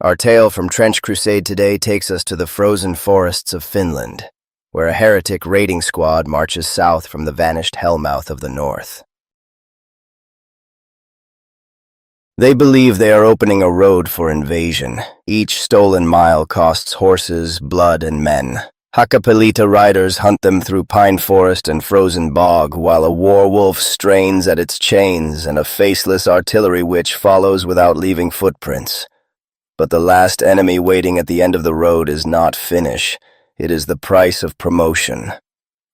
Our tale from Trench Crusade today takes us to the frozen forests of Finland, where a heretic raiding squad marches south from the vanished Hellmouth of the north. They believe they are opening a road for invasion. Each stolen mile costs horses, blood, and men. Hakapelita riders hunt them through pine forest and frozen bog, while a war wolf strains at its chains and a faceless artillery witch follows without leaving footprints. But the last enemy waiting at the end of the road is not finish. It is the price of promotion.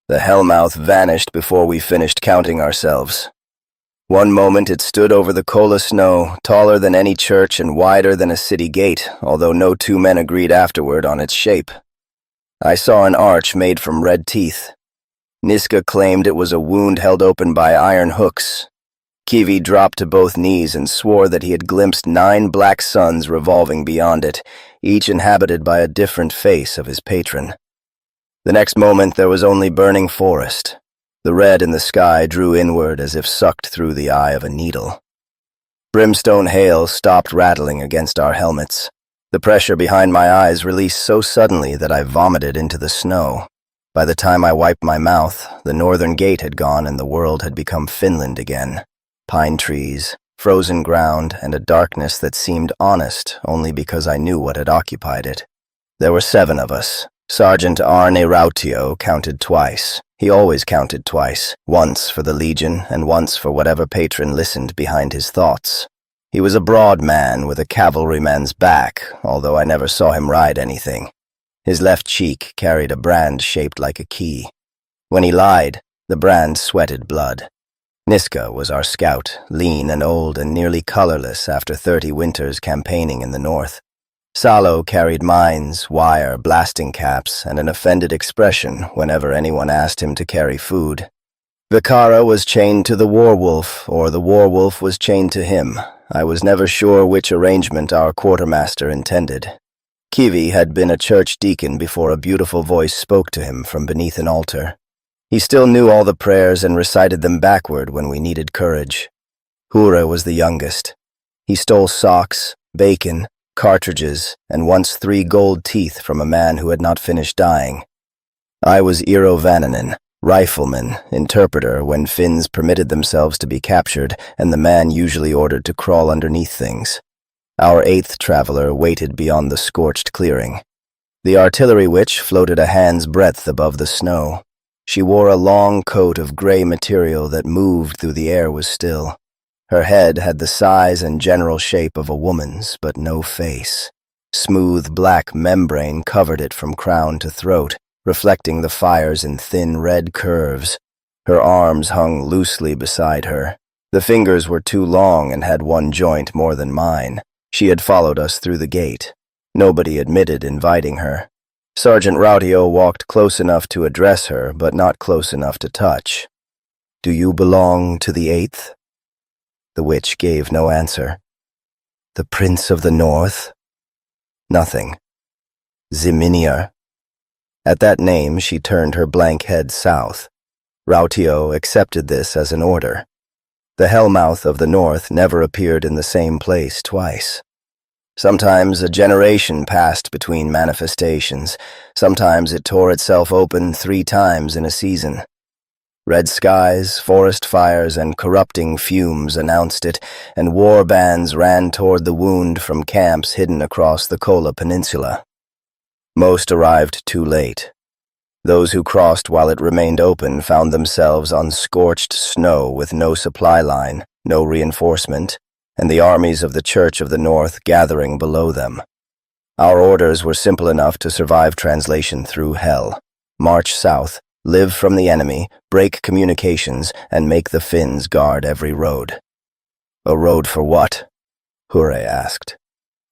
The Hellmouth vanished before we finished counting ourselves. One moment it stood over the Kola snow, taller than any church and wider than a city gate, although no two men agreed afterward on its shape. I saw an arch made from red teeth. Niska claimed it was a wound held open by iron hooks. Kivi dropped to both knees and swore that he had glimpsed 9 black suns revolving beyond it, each inhabited by a different face of his patron. The next moment there was only burning forest. The red in the sky drew inward as if sucked through the eye of a needle. Brimstone hail stopped rattling against our helmets. The pressure behind my eyes released so suddenly that I vomited into the snow. By the time I wiped my mouth, the northern gate had gone and the world had become Finland again. Pine trees, frozen ground, and a darkness that seemed honest only because I knew what had occupied it. There were 7 of us. Sergeant Arne Rautio counted twice. He always counted twice, once for the Legion and once for whatever patron listened behind his thoughts. He was a broad man with a cavalryman's back, although I never saw him ride anything. His left cheek carried a brand shaped like a key. When he lied, the brand sweated blood. Niska was our scout, lean and old and nearly colorless after 30 winters campaigning in the north. Salo carried mines, wire, blasting caps, and an offended expression whenever anyone asked him to carry food. Vikara was chained to the war-wolf, or the war-wolf was chained to him. I was never sure which arrangement our quartermaster intended. Kivi had been a church deacon before a beautiful voice spoke to him from beneath an altar. He still knew all the prayers and recited them backward when we needed courage. Hure was the youngest. He stole socks, bacon, cartridges, and once 3 gold teeth from a man who had not finished dying. I was Eero Vananen, rifleman, interpreter when Finns permitted themselves to be captured, and the man usually ordered to crawl underneath things. Our 8th traveler waited beyond the scorched clearing. The artillery witch floated a hand's breadth above the snow. She wore a long coat of gray material that moved through the air was still. Her head had the size and general shape of a woman's, but no face. Smooth black membrane covered it from crown to throat, reflecting the fires in thin red curves. Her arms hung loosely beside her. The fingers were too long and had one joint more than mine. She had followed us through the gate. Nobody admitted inviting her. Sergeant Rautio walked close enough to address her, but not close enough to touch. "Do you belong to the 8th? The witch gave no answer. "The Prince of the North?" Nothing. "Ziminier?" At that name, she turned her blank head south. Rautio accepted this as an order. The Hellmouth of the North never appeared in the same place twice. Sometimes a generation passed between manifestations. Sometimes it tore itself open 3 times in a season. Red skies, forest fires, and corrupting fumes announced it, and war bands ran toward the wound from camps hidden across the Kola Peninsula. Most arrived too late. Those who crossed while it remained open found themselves on scorched snow with no supply line, no reinforcement, and the armies of the Church of the North gathering below them. Our orders were simple enough to survive translation through hell. March south, live from the enemy, break communications, and make the Finns guard every road. "A road for what?" Hure asked.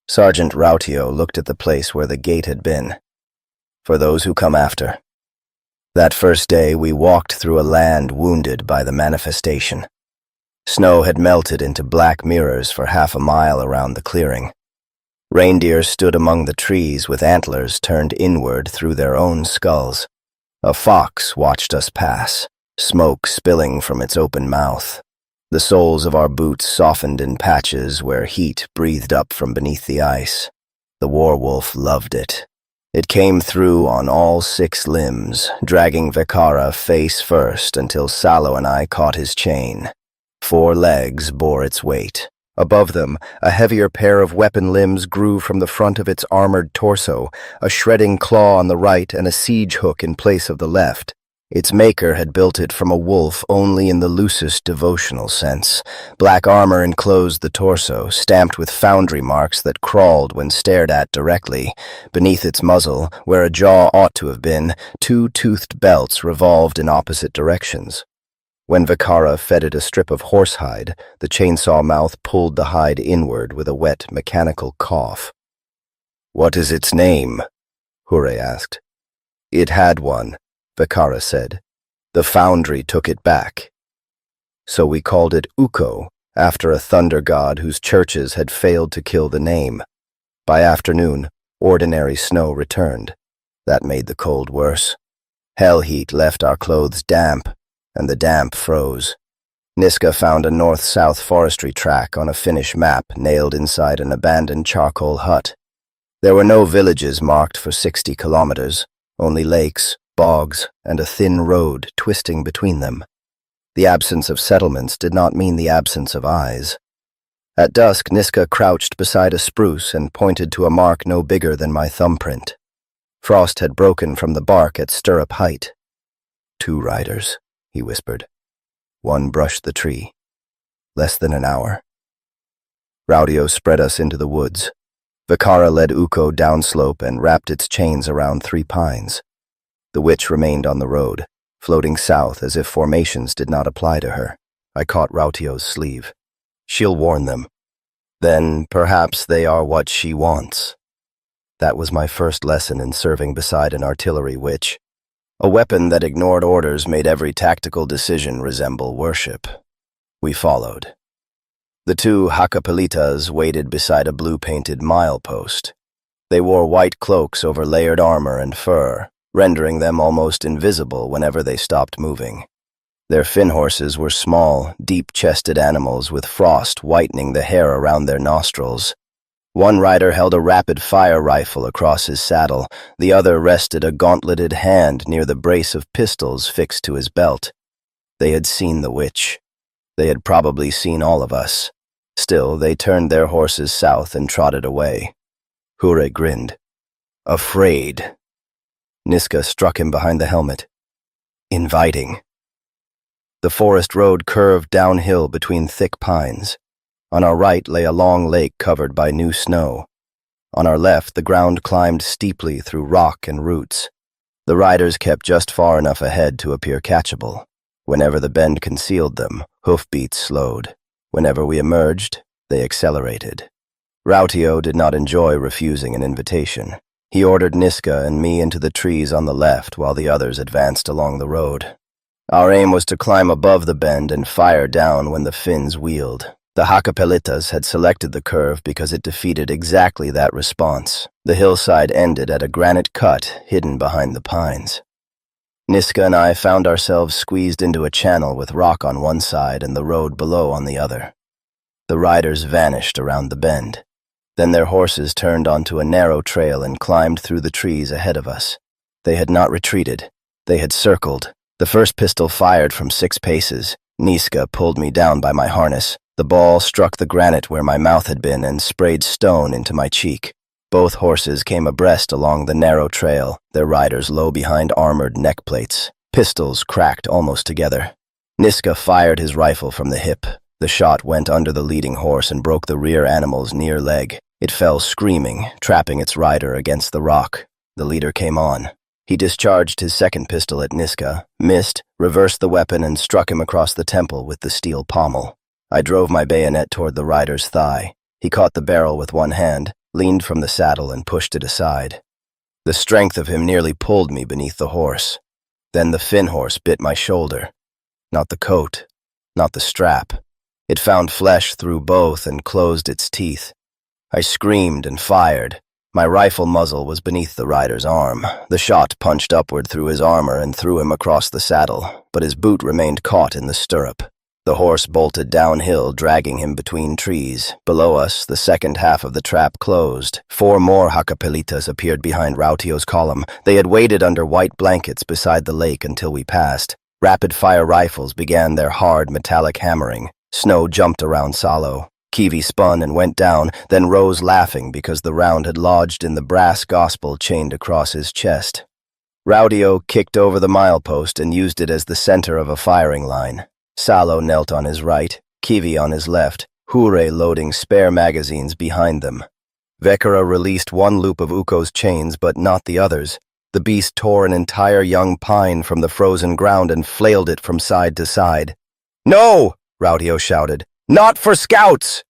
Sergeant Rautio looked at the place where the gate had been. "For those who come after." That first day we walked through a land wounded by the manifestation. Snow had melted into black mirrors for half a mile around the clearing. Reindeer stood among the trees with antlers turned inward through their own skulls. A fox watched us pass, smoke spilling from its open mouth. The soles of our boots softened in patches where heat breathed up from beneath the ice. The warwolf loved it. It came through on all 6 limbs, dragging Vikara face first until Salo and I caught his chain. 4 legs bore its weight. Above them, a heavier pair of weapon limbs grew from the front of its armored torso, a shredding claw on the right and a siege hook in place of the left. Its maker had built it from a wolf only in the loosest devotional sense. Black armor enclosed the torso, stamped with foundry marks that crawled when stared at directly. Beneath its muzzle, where a jaw ought to have been, 2 toothed belts revolved in opposite directions. When Vikara fed it a strip of horsehide, the chainsaw mouth pulled the hide inward with a wet, mechanical cough. "What is its name?" Hure asked. "It had one," Vikara said. "The foundry took it back. So we called it Ukko, after a thunder god whose churches had failed to kill the name. By afternoon, ordinary snow returned. That made the cold worse. Hell heat left our clothes damp, and the damp froze. Niska found a north-south forestry track on a Finnish map nailed inside an abandoned charcoal hut. There were no villages marked for 60 kilometers, only lakes, bogs, and a thin road twisting between them. The absence of settlements did not mean the absence of eyes. At dusk, Niska crouched beside a spruce and pointed to a mark no bigger than my thumbprint. Frost had broken from the bark at stirrup height. 2 riders, he whispered. 1 brushed the tree. Less than an hour. Raudio spread us into the woods. Vikara led Ukko downslope and wrapped its chains around 3 pines. The witch remained on the road, floating south as if formations did not apply to her. I caught Rautio's sleeve. "She'll warn them. Then perhaps they are what she wants." That was my first lesson in serving beside an artillery witch. A weapon that ignored orders made every tactical decision resemble worship. We followed. The 2 Hakapelitas waited beside a blue-painted milepost. They wore white cloaks over layered armor and fur, rendering them almost invisible whenever they stopped moving. Their Finn horses were small, deep-chested animals with frost whitening the hair around their nostrils. One rider held a rapid-fire rifle across his saddle, the other rested a gauntleted hand near the brace of pistols fixed to his belt. They had seen the witch. They had probably seen all of us. Still, they turned their horses south and trotted away. Hure grinned. "Afraid." Niska struck him behind the helmet. "Inviting." The forest road curved downhill between thick pines. On our right lay a long lake covered by new snow. On our left, the ground climbed steeply through rock and roots. The riders kept just far enough ahead to appear catchable. Whenever the bend concealed them, hoofbeats slowed. Whenever we emerged, they accelerated. Rautio did not enjoy refusing an invitation. He ordered Niska and me into the trees on the left while the others advanced along the road. Our aim was to climb above the bend and fire down when the Finns wheeled. The Hakapelitas had selected the curve because it defeated exactly that response. The hillside ended at a granite cut hidden behind the pines. Niska and I found ourselves squeezed into a channel with rock on one side and the road below on the other. The riders vanished around the bend. Then their horses turned onto a narrow trail and climbed through the trees ahead of us. They had not retreated. They had circled. The first pistol fired from 6 paces. Niska pulled me down by my harness. The ball struck the granite where my mouth had been and sprayed stone into my cheek. Both horses came abreast along the narrow trail, their riders low behind armored neck plates. Pistols cracked almost together. Niska fired his rifle from the hip. The shot went under the leading horse and broke the rear animal's near leg. It fell screaming, trapping its rider against the rock. The leader came on. He discharged his second pistol at Niska, missed, reversed the weapon, and struck him across the temple with the steel pommel. I drove my bayonet toward the rider's thigh. He caught the barrel with one hand, leaned from the saddle, and pushed it aside. The strength of him nearly pulled me beneath the horse. Then the Finn horse bit my shoulder. Not the coat, not the strap. It found flesh through both and closed its teeth. I screamed and fired. My rifle muzzle was beneath the rider's arm. The shot punched upward through his armor and threw him across the saddle, but his boot remained caught in the stirrup. The horse bolted downhill, dragging him between trees. Below us, the second half of the trap closed. 4 more Hakapelitas appeared behind Rautio's column. They had waited under white blankets beside the lake until we passed. Rapid-fire rifles began their hard, metallic hammering. Snow jumped around Salo. Kiwi spun and went down, then rose laughing because the round had lodged in the brass gospel chained across his chest. Rautio kicked over the milepost and used it as the center of a firing line. Salo knelt on his right, Kiwi on his left, Hure loading spare magazines behind them. Vekara released one loop of Uko's chains, but not the others. The beast tore an entire young pine from the frozen ground and flailed it from side to side. "No!" Rautio shouted. "Not for scouts!"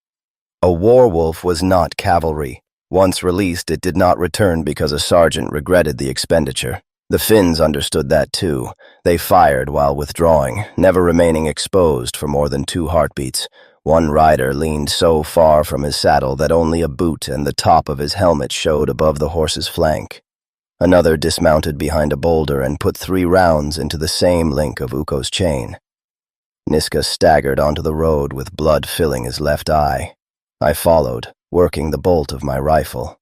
A war-wolf was not cavalry. Once released, it did not return because a sergeant regretted the expenditure. The Finns understood that too. They fired while withdrawing, never remaining exposed for more than 2 heartbeats. One rider leaned so far from his saddle that only a boot and the top of his helmet showed above the horse's flank. Another dismounted behind a boulder and put 3 rounds into the same link of Uko's chain. Niska staggered onto the road with blood filling his left eye. I followed, working the bolt of my rifle.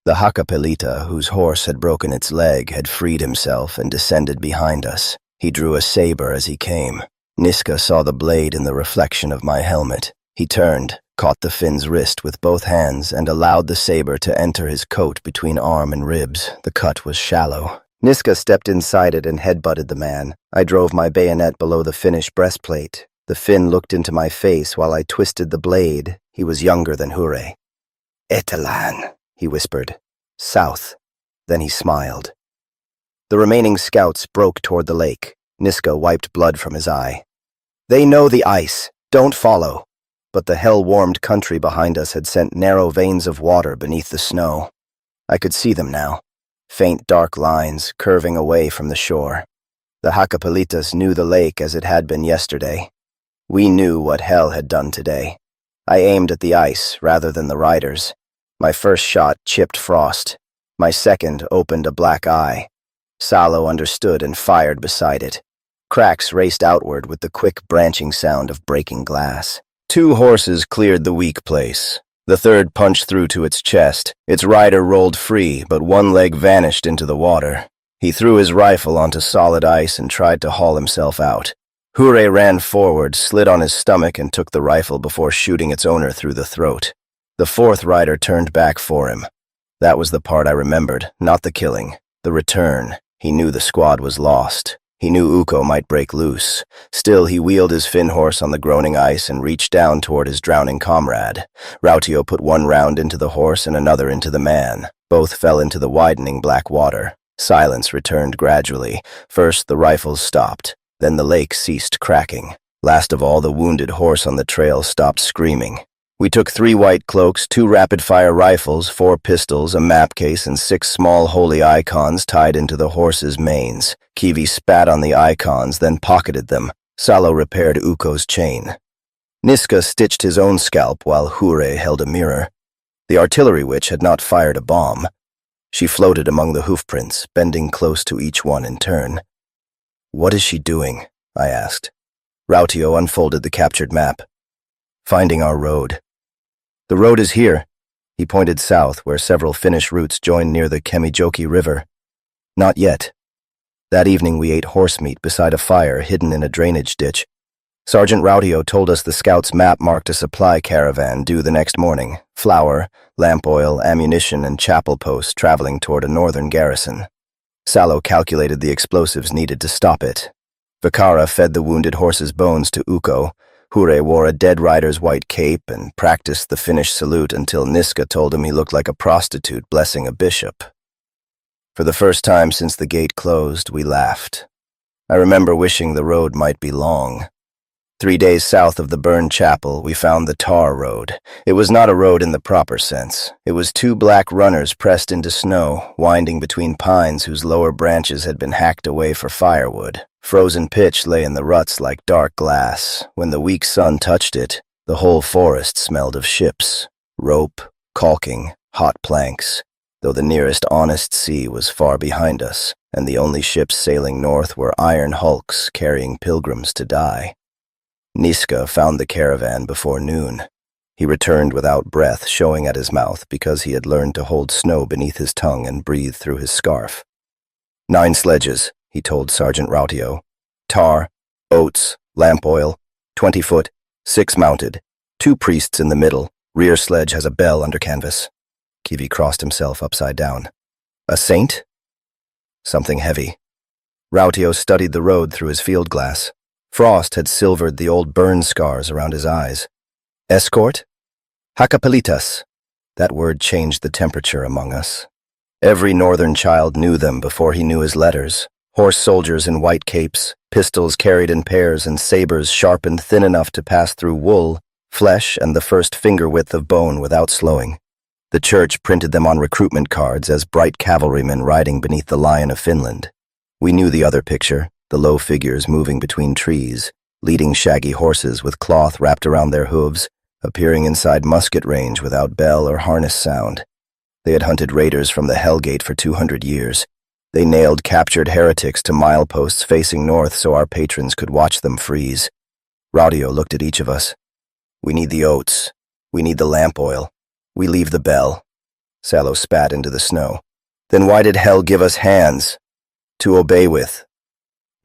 The Hakapelita, whose horse had broken its leg, had freed himself and descended behind us. He drew a saber as he came. Niska saw the blade in the reflection of my helmet. He turned, caught the Finn's wrist with both hands, and allowed the saber to enter his coat between arm and ribs. The cut was shallow. Niska stepped inside it and headbutted the man. I drove my bayonet below the Finnish breastplate. The Finn looked into my face while I twisted the blade. He was younger than Hure. "Etelan," he whispered. "South." Then he smiled. The remaining scouts broke toward the lake. Niska wiped blood from his eye. "They know the ice. Don't follow." But the hell-warmed country behind us had sent narrow veins of water beneath the snow. I could see them now, faint dark lines curving away from the shore. The Hakapelitas knew the lake as it had been yesterday. We knew what hell had done today. I aimed at the ice rather than the riders. My first shot chipped frost. My second opened a black eye. Salo understood and fired beside it. Cracks raced outward with the quick branching sound of breaking glass. 2 horses cleared the weak place. The third punched through to its chest. Its rider rolled free, but one leg vanished into the water. He threw his rifle onto solid ice and tried to haul himself out. Hure ran forward, slid on his stomach, and took the rifle before shooting its owner through the throat. The 4th rider turned back for him. That was the part I remembered, not the killing, the return. He knew the squad was lost. He knew Uko might break loose. Still, he wheeled his Finn horse on the groaning ice and reached down toward his drowning comrade. Rautio put 1 round into the horse and another into the man. Both fell into the widening black water. Silence returned gradually. First, the rifles stopped. Then the lake ceased cracking. Last of all, the wounded horse on the trail stopped screaming. We took 3 white cloaks, 2 rapid-fire rifles, 4 pistols, a map case, and 6 small holy icons tied into the horse's manes. Kiwi spat on the icons, then pocketed them. Salo repaired Uko's chain. Niska stitched his own scalp while Hure held a mirror. The artillery witch had not fired a bomb. She floated among the hoofprints, bending close to each one in turn. "What is she doing?" I asked. Rautio unfolded the captured map. "Finding our road." "The road is here." He pointed south, where several Finnish routes joined near the Kemijoki River. "Not yet." That evening we ate horse meat beside a fire hidden in a drainage ditch. Sergeant Rautio told us the scouts' map marked a supply caravan due the next morning. Flour, lamp oil, ammunition, and chapel posts traveling toward a northern garrison. Salo calculated the explosives needed to stop it. Vekara fed the wounded horse's bones to Uko. Hure wore a dead rider's white cape and practiced the Finnish salute until Niska told him he looked like a prostitute blessing a bishop. For the first time since the gate closed, we laughed. I remember wishing the road might be long. 3 days south of the burned chapel, we found the tar road. It was not a road in the proper sense. It was 2 black runners pressed into snow, winding between pines whose lower branches had been hacked away for firewood. Frozen pitch lay in the ruts like dark glass. When the weak sun touched it, the whole forest smelled of ships, rope, caulking, hot planks, though the nearest honest sea was far behind us, and the only ships sailing north were iron hulks carrying pilgrims to die. Niska found the caravan before noon. He returned without breath showing at his mouth because he had learned to hold snow beneath his tongue and breathe through his scarf. 9 sledges, he told Sergeant Rautio. Tar, oats, lamp oil, 20 foot, 6 mounted, 2 priests in the middle, rear sledge has a bell under canvas. Kivi crossed himself upside down. A saint? Something heavy. Rautio studied the road through his field glass. Frost had silvered the old burn scars around his eyes. Escort? Hakapelitas. That word changed the temperature among us. Every northern child knew them before he knew his letters. Horse soldiers in white capes, pistols carried in pairs and sabers sharpened thin enough to pass through wool, flesh, and the first finger width of bone without slowing. The church printed them on recruitment cards as bright cavalrymen riding beneath the Lion of Finland. We knew the other picture, the low figures moving between trees, leading shaggy horses with cloth wrapped around their hooves, appearing inside musket range without bell or harness sound. They had hunted raiders from the Hellgate for 200 years. They nailed captured heretics to mileposts facing north so our patrons could watch them freeze. Rautio looked at each of us. We need the oats. We need the lamp oil. We leave the bell. Salo spat into the snow. Then why did hell give us hands? To obey with.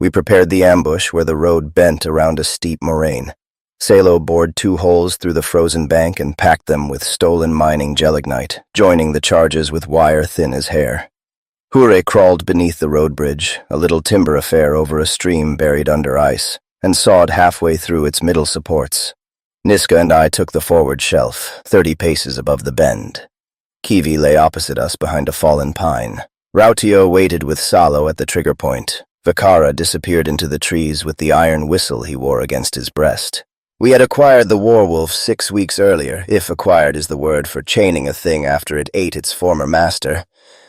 We prepared the ambush where the road bent around a steep moraine. Salo bored 2 holes through the frozen bank and packed them with stolen mining gelignite, joining the charges with wire thin as hair. Hure crawled beneath the road bridge, a little timber affair over a stream buried under ice, and sawed halfway through its middle supports. Niska and I took the forward shelf, 30 paces above the bend. Kivi lay opposite us behind a fallen pine. Rautio waited with Salo at the trigger point. Vakara disappeared into the trees with the iron whistle he wore against his breast. We had acquired the warwolf 6 weeks earlier, if acquired is the word for chaining a thing after it ate its former master.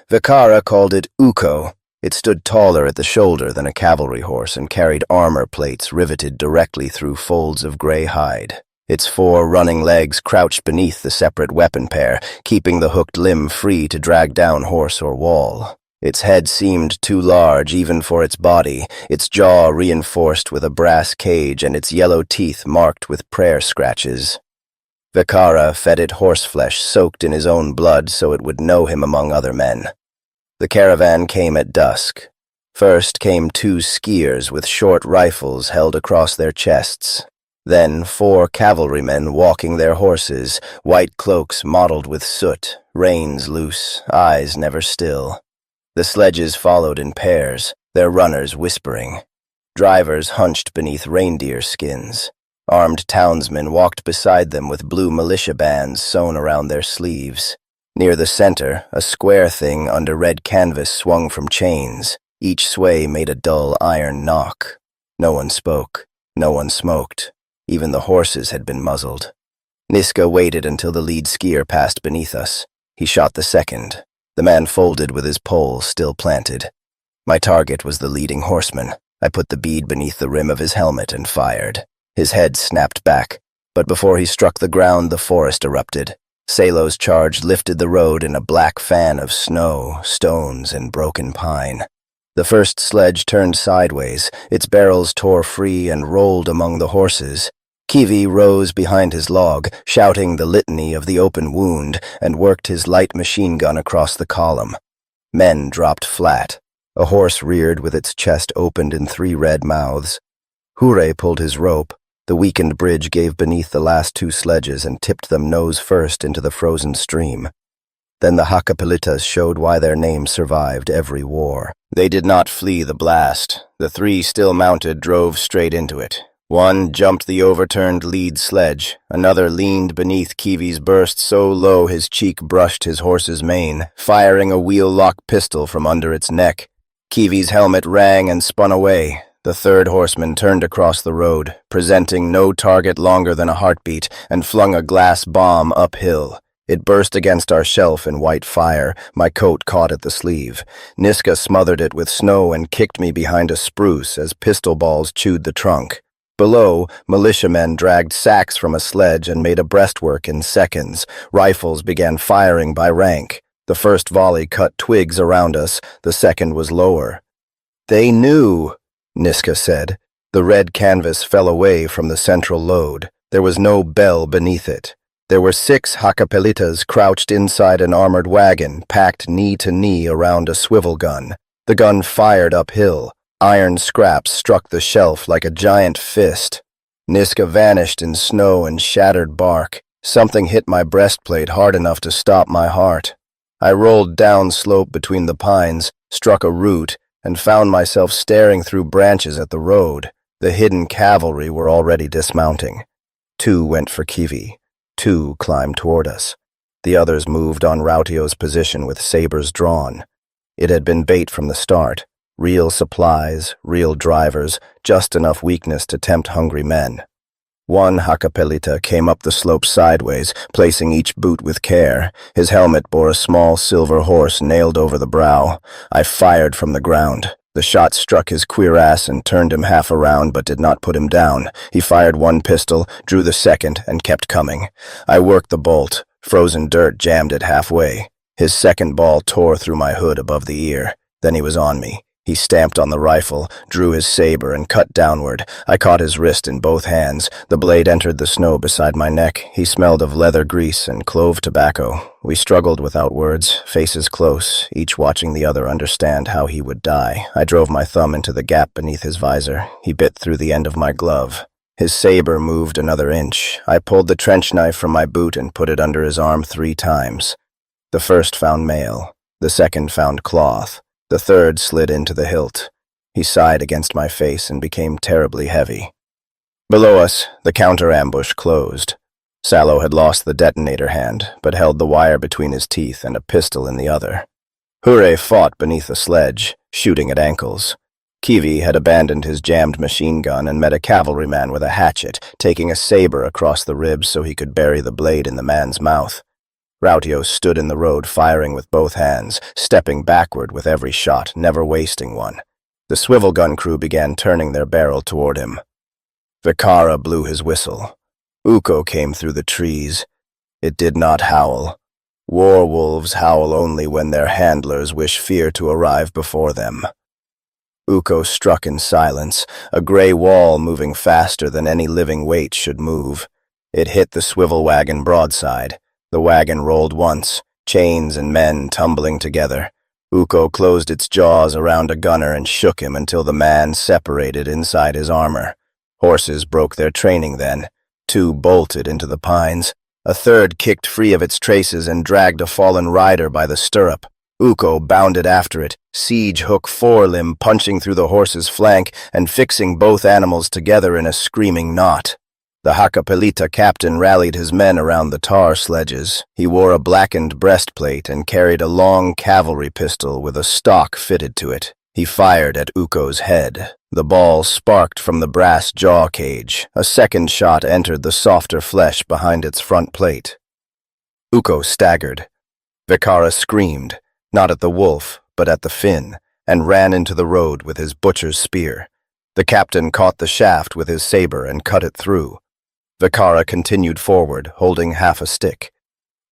Vakara called it Uko. It stood taller at the shoulder than a cavalry horse and carried armor plates riveted directly through folds of gray hide. Its 4 running legs crouched beneath the separate weapon pair, keeping the hooked limb free to drag down horse or wall. Its head seemed too large even for its body, its jaw reinforced with a brass cage and its yellow teeth marked with prayer scratches. Vakara fed it horseflesh soaked in his own blood so it would know him among other men. The caravan came at dusk. First came 2 skiers with short rifles held across their chests. Then 4 cavalrymen walking their horses, white cloaks mottled with soot, reins loose, eyes never still. The sledges followed in pairs, their runners whispering. Drivers hunched beneath reindeer skins. Armed townsmen walked beside them with blue militia bands sewn around their sleeves. Near the center, a square thing under red canvas swung from chains. Each sway made a dull iron knock. No one spoke. No one smoked. Even the horses had been muzzled. Niska waited until the lead skier passed beneath us. He shot the second. The man folded with his pole still planted. My target was the leading horseman. I put the bead beneath the rim of his helmet and fired. His head snapped back, but before he struck the ground, the forest erupted. Salo's charge lifted the road in a black fan of snow, stones, and broken pine. The first sledge turned sideways, its barrels tore free and rolled among the horses. Kivi rose behind his log, shouting the litany of the open wound, and worked his light machine gun across the column. Men dropped flat. A horse reared with its chest opened in 3 red mouths. Hure pulled his rope. The weakened bridge gave beneath the last 2 sledges and tipped them nose first into the frozen stream. Then the Hakapelitas showed why their names survived every war. They did not flee the blast. The 3 still mounted drove straight into it. One jumped the overturned lead sledge. Another leaned beneath Kivi's burst so low his cheek brushed his horse's mane, firing a wheel-lock pistol from under its neck. Kivi's helmet rang and spun away. The 3rd horseman turned across the road, presenting no target longer than a heartbeat, and flung a glass bomb uphill. It burst against our shelf in white fire. My coat caught at the sleeve. Niska smothered it with snow and kicked me behind a spruce as pistol balls chewed the trunk. Below, militiamen dragged sacks from a sledge and made a breastwork in seconds. Rifles began firing by rank. The first volley cut twigs around us. The second was lower. "They knew," Niska said. The red canvas fell away from the central load. There was no bell beneath it. There were 6 Hakapelitas crouched inside an armored wagon, packed knee to knee around a swivel gun. The gun fired uphill. Iron scraps struck the shelf like a giant fist. Niska vanished in snow and shattered bark. Something hit my breastplate hard enough to stop my heart. I rolled down slope between the pines, struck a root, and found myself staring through branches at the road. The hidden cavalry were already dismounting. 2 went for Kivi. 2 climbed toward us. The others moved on Rautio's position with sabers drawn. It had been bait from the start. Real supplies, real drivers, just enough weakness to tempt hungry men. 1 Hakapelita came up the slope sideways, placing each boot with care. His helmet bore a small silver horse nailed over the brow. I fired from the ground. The shot struck his cuirass and turned him half around, but did not put him down. He fired 1 pistol, drew the second, and kept coming. I worked the bolt. Frozen dirt jammed it halfway. His second ball tore through my hood above the ear. Then he was on me. He stamped on the rifle, drew his saber, and cut downward. I caught his wrist in both hands. The blade entered the snow beside my neck. He smelled of leather grease and clove tobacco. We struggled without words, faces close, each watching the other understand how he would die. I drove my thumb into the gap beneath his visor. He bit through the end of my glove. His saber moved another inch. I pulled the trench knife from my boot and put it under his arm 3 times. The first found mail. The second found cloth. The third slid into the hilt. He sighed against my face and became terribly heavy. Below us, the counter-ambush closed. Sallow had lost the detonator hand, but held the wire between his teeth and a pistol in the other. Hure fought beneath a sledge, shooting at ankles. Kivi had abandoned his jammed machine gun and met a cavalryman with a hatchet, taking a saber across the ribs so he could bury the blade in the man's mouth. Rautio stood in the road firing with both hands, stepping backward with every shot, never wasting one. The swivel gun crew began turning their barrel toward him. Vikara blew his whistle. Ukko came through the trees. It did not howl. War wolves howl only when their handlers wish fear to arrive before them. Ukko struck in silence, a gray wall moving faster than any living weight should move. It hit the swivel wagon broadside. The wagon rolled once, chains and men tumbling together. Ukko closed its jaws around a gunner and shook him until the man separated inside his armor. Horses broke their training then. 2 bolted into the pines. A third kicked free of its traces and dragged a fallen rider by the stirrup. Ukko bounded after it, siege hook forelimb punching through the horse's flank and fixing both animals together in a screaming knot. The Hakapelita captain rallied his men around the tar sledges. He wore a blackened breastplate and carried a long cavalry pistol with a stock fitted to it. He fired at Ukko's head. The ball sparked from the brass jaw cage. A second shot entered the softer flesh behind its front plate. Ukko staggered. Vikara screamed, not at the wolf, but at the Finn, and ran into the road with his butcher's spear. The captain caught the shaft with his saber and cut it through. Vikara continued forward, holding half a stick.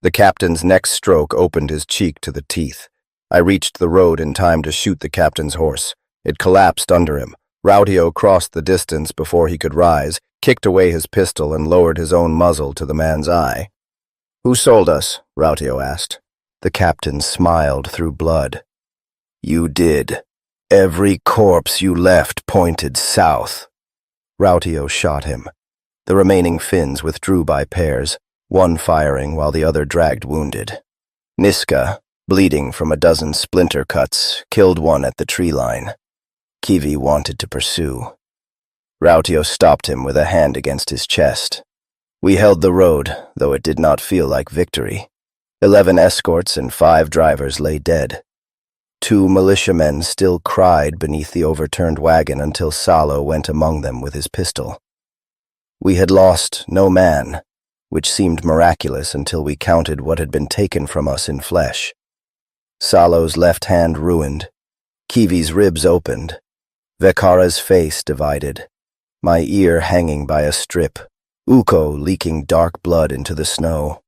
The captain's next stroke opened his cheek to the teeth. I reached the road in time to shoot the captain's horse. It collapsed under him. Rautio crossed the distance before he could rise, kicked away his pistol, and lowered his own muzzle to the man's eye. "Who sold us?" Rautio asked. The captain smiled through blood. "You did. Every corpse you left pointed south." Rautio shot him. The remaining Finns withdrew by pairs, one firing while the other dragged wounded. Niska, bleeding from a dozen splinter cuts, killed one at the tree line. Kivi wanted to pursue. Rautio stopped him with a hand against his chest. We held the road, though it did not feel like victory. 11 escorts and 5 drivers lay dead. 2 militiamen still cried beneath the overturned wagon until Salo went among them with his pistol. We had lost no man, which seemed miraculous until we counted what had been taken from us in flesh. Salo's left hand ruined, Kivi's ribs opened, Vikara's face divided, my ear hanging by a strip, Ukko leaking dark blood into the snow.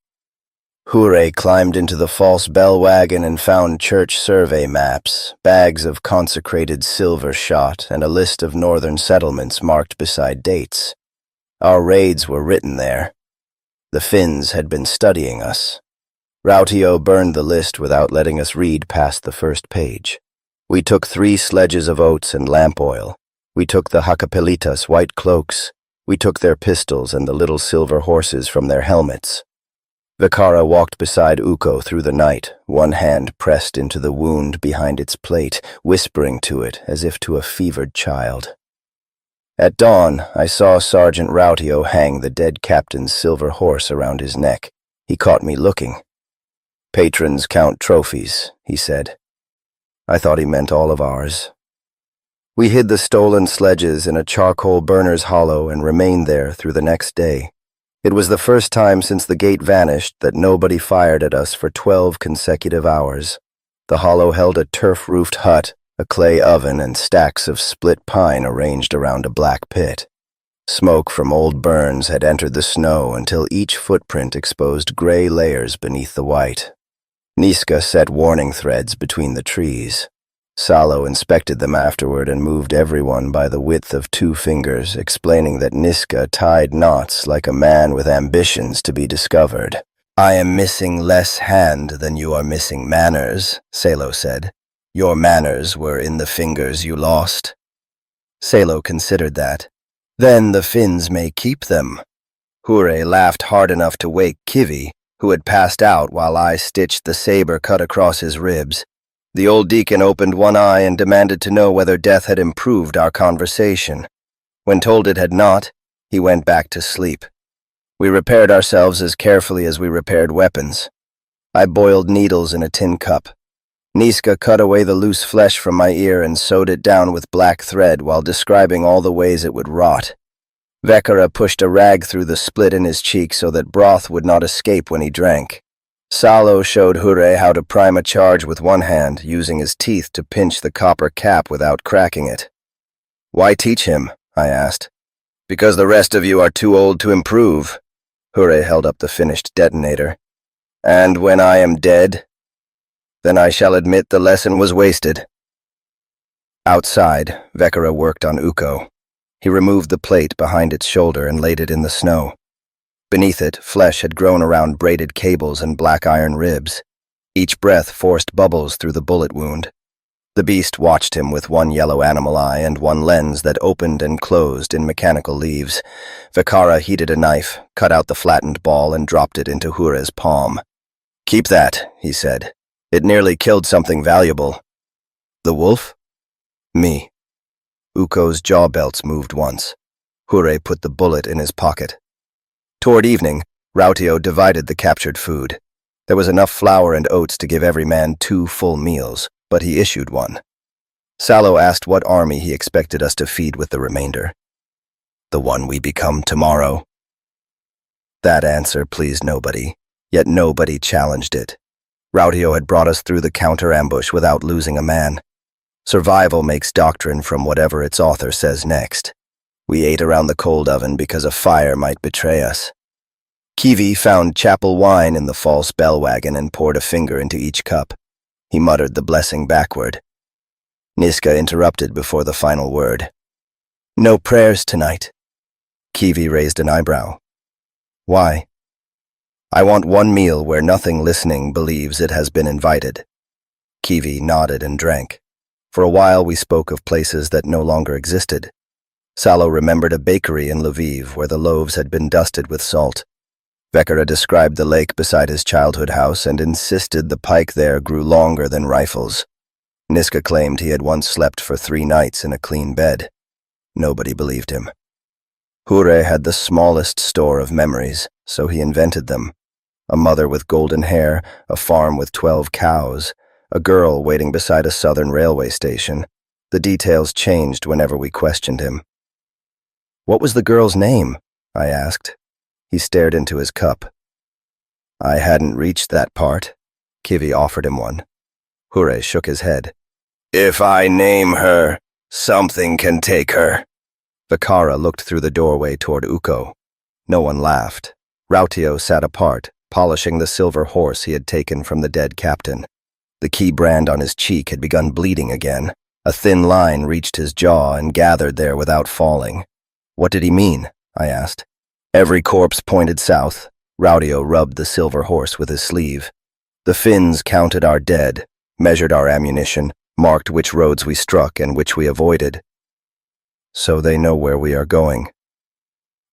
Hure climbed into the false bell wagon and found church survey maps, bags of consecrated silver shot, and a list of northern settlements marked beside dates. Our raids were written there. The Finns had been studying us. Rautio burned the list without letting us read past the first page. We took 3 sledges of oats and lamp oil. We took the Hakapelitas' white cloaks. We took their pistols and the little silver horses from their helmets. Vakara walked beside Ukko through the night, one hand pressed into the wound behind its plate, whispering to it as if to a fevered child. At dawn, I saw Sergeant Rautio hang the dead captain's silver horse around his neck. He caught me looking. "Patrons count trophies," he said. I thought he meant all of ours. We hid the stolen sledges in a charcoal burner's hollow and remained there through the next day. It was the first time since the gate vanished that nobody fired at us for 12 consecutive hours. The hollow held a turf-roofed hut, a clay oven, and stacks of split pine arranged around a black pit. Smoke from old burns had entered the snow until each footprint exposed gray layers beneath the white. Niska set warning threads between the trees. Salo inspected them afterward and moved everyone by the width of 2 fingers, explaining that Niska tied knots like a man with ambitions to be discovered. "I am missing less hand than you are missing manners," Salo said. "Your manners were in the fingers you lost." Salo considered that. "Then the Finns may keep them." Hure laughed hard enough to wake Kivi, who had passed out while I stitched the saber cut across his ribs. The old deacon opened one eye and demanded to know whether death had improved our conversation. When told it had not, he went back to sleep. We repaired ourselves as carefully as we repaired weapons. I boiled needles in a tin cup. Niska cut away the loose flesh from my ear and sewed it down with black thread while describing all the ways it would rot. Vekara pushed a rag through the split in his cheek so that broth would not escape when he drank. Salo showed Hure how to prime a charge with one hand, using his teeth to pinch the copper cap without cracking it. "Why teach him?" I asked. "Because the rest of you are too old to improve." Hure held up the finished detonator. "And when I am dead, then I shall admit the lesson was wasted." Outside, Vekara worked on Ukko. He removed the plate behind its shoulder and laid it in the snow. Beneath it, flesh had grown around braided cables and black iron ribs. Each breath forced bubbles through the bullet wound. The beast watched him with one yellow animal eye and one lens that opened and closed in mechanical leaves. Vakara heated a knife, cut out the flattened ball, and dropped it into Hure's palm. "Keep that," he said. "It nearly killed something valuable." "The wolf?" "Me." Ukko's jaw belts moved once. Hure put the bullet in his pocket. Toward evening, Rautio divided the captured food. There was enough flour and oats to give every man 2 full meals, but he issued one. Salo asked what army he expected us to feed with the remainder. "The one we become tomorrow." That answer pleased nobody, yet nobody challenged it. Rautio had brought us through the counter-ambush without losing a man. Survival makes doctrine from whatever its author says next. We ate around the cold oven because a fire might betray us. Kivi found chapel wine in the false bell wagon and poured a finger into each cup. He muttered the blessing backward. Niska interrupted before the final word. "No prayers tonight." Kivi raised an eyebrow. "Why?" "I want one meal where nothing listening believes it has been invited." Kivi nodded and drank. For a while we spoke of places that no longer existed. Salo remembered a bakery in Lviv where the loaves had been dusted with salt. Vekara described the lake beside his childhood house and insisted the pike there grew longer than rifles. Niska claimed he had once slept for 3 nights in a clean bed. Nobody believed him. Hure had the smallest store of memories, so he invented them. A mother with golden hair, a farm with 12 cows, a girl waiting beside a southern railway station. The details changed whenever we questioned him. "What was the girl's name?" I asked. He stared into his cup. "I hadn't reached that part." Kivi offered him one. Hure shook his head. "If I name her, something can take her." Vakara looked through the doorway toward Ukko. No one laughed. Rautio sat apart, polishing the silver horse he had taken from the dead captain. The key brand on his cheek had begun bleeding again. A thin line reached his jaw and gathered there without falling. What did he mean? I asked. Every corpse pointed south. Raudio rubbed the silver horse with his sleeve. The Finns counted our dead, measured our ammunition, marked which roads we struck and which we avoided. So they know where we are going.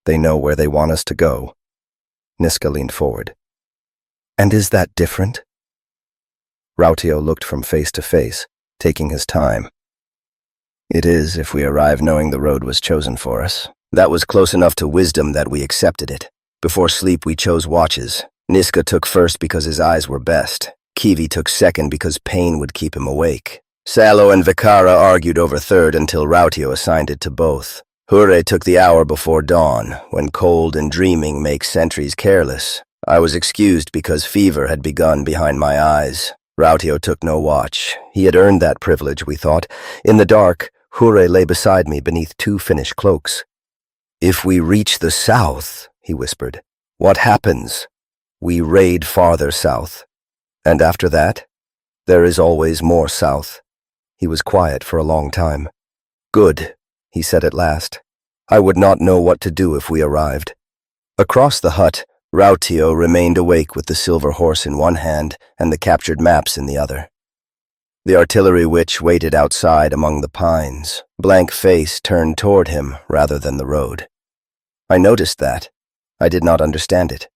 They know where they want us to go. Niska leaned forward. And is that different? Raudio looked from face to face, taking his time. It is if we arrive knowing the road was chosen for us. That was close enough to wisdom that we accepted it. Before sleep we chose watches. Niska took first because his eyes were best. Kivi took second because pain would keep him awake. Salo and Vikara argued over third until Raudio assigned it to both. Hure took the hour before dawn, when cold and dreaming make sentries careless. I was excused because fever had begun behind my eyes. Raudio took no watch. He had earned that privilege, we thought. In the dark, Hure lay beside me beneath 2 Finnish cloaks. If we reach the south, he whispered, what happens? We raid farther south. And after that, there is always more south. He was quiet for a long time. Good, he said at last. I would not know what to do if we arrived. Across the hut, Raudio remained awake with the silver horse in one hand and the captured maps in the other. The artillery witch waited outside among the pines, blank face turned toward him rather than the road. I noticed that. I did not understand it.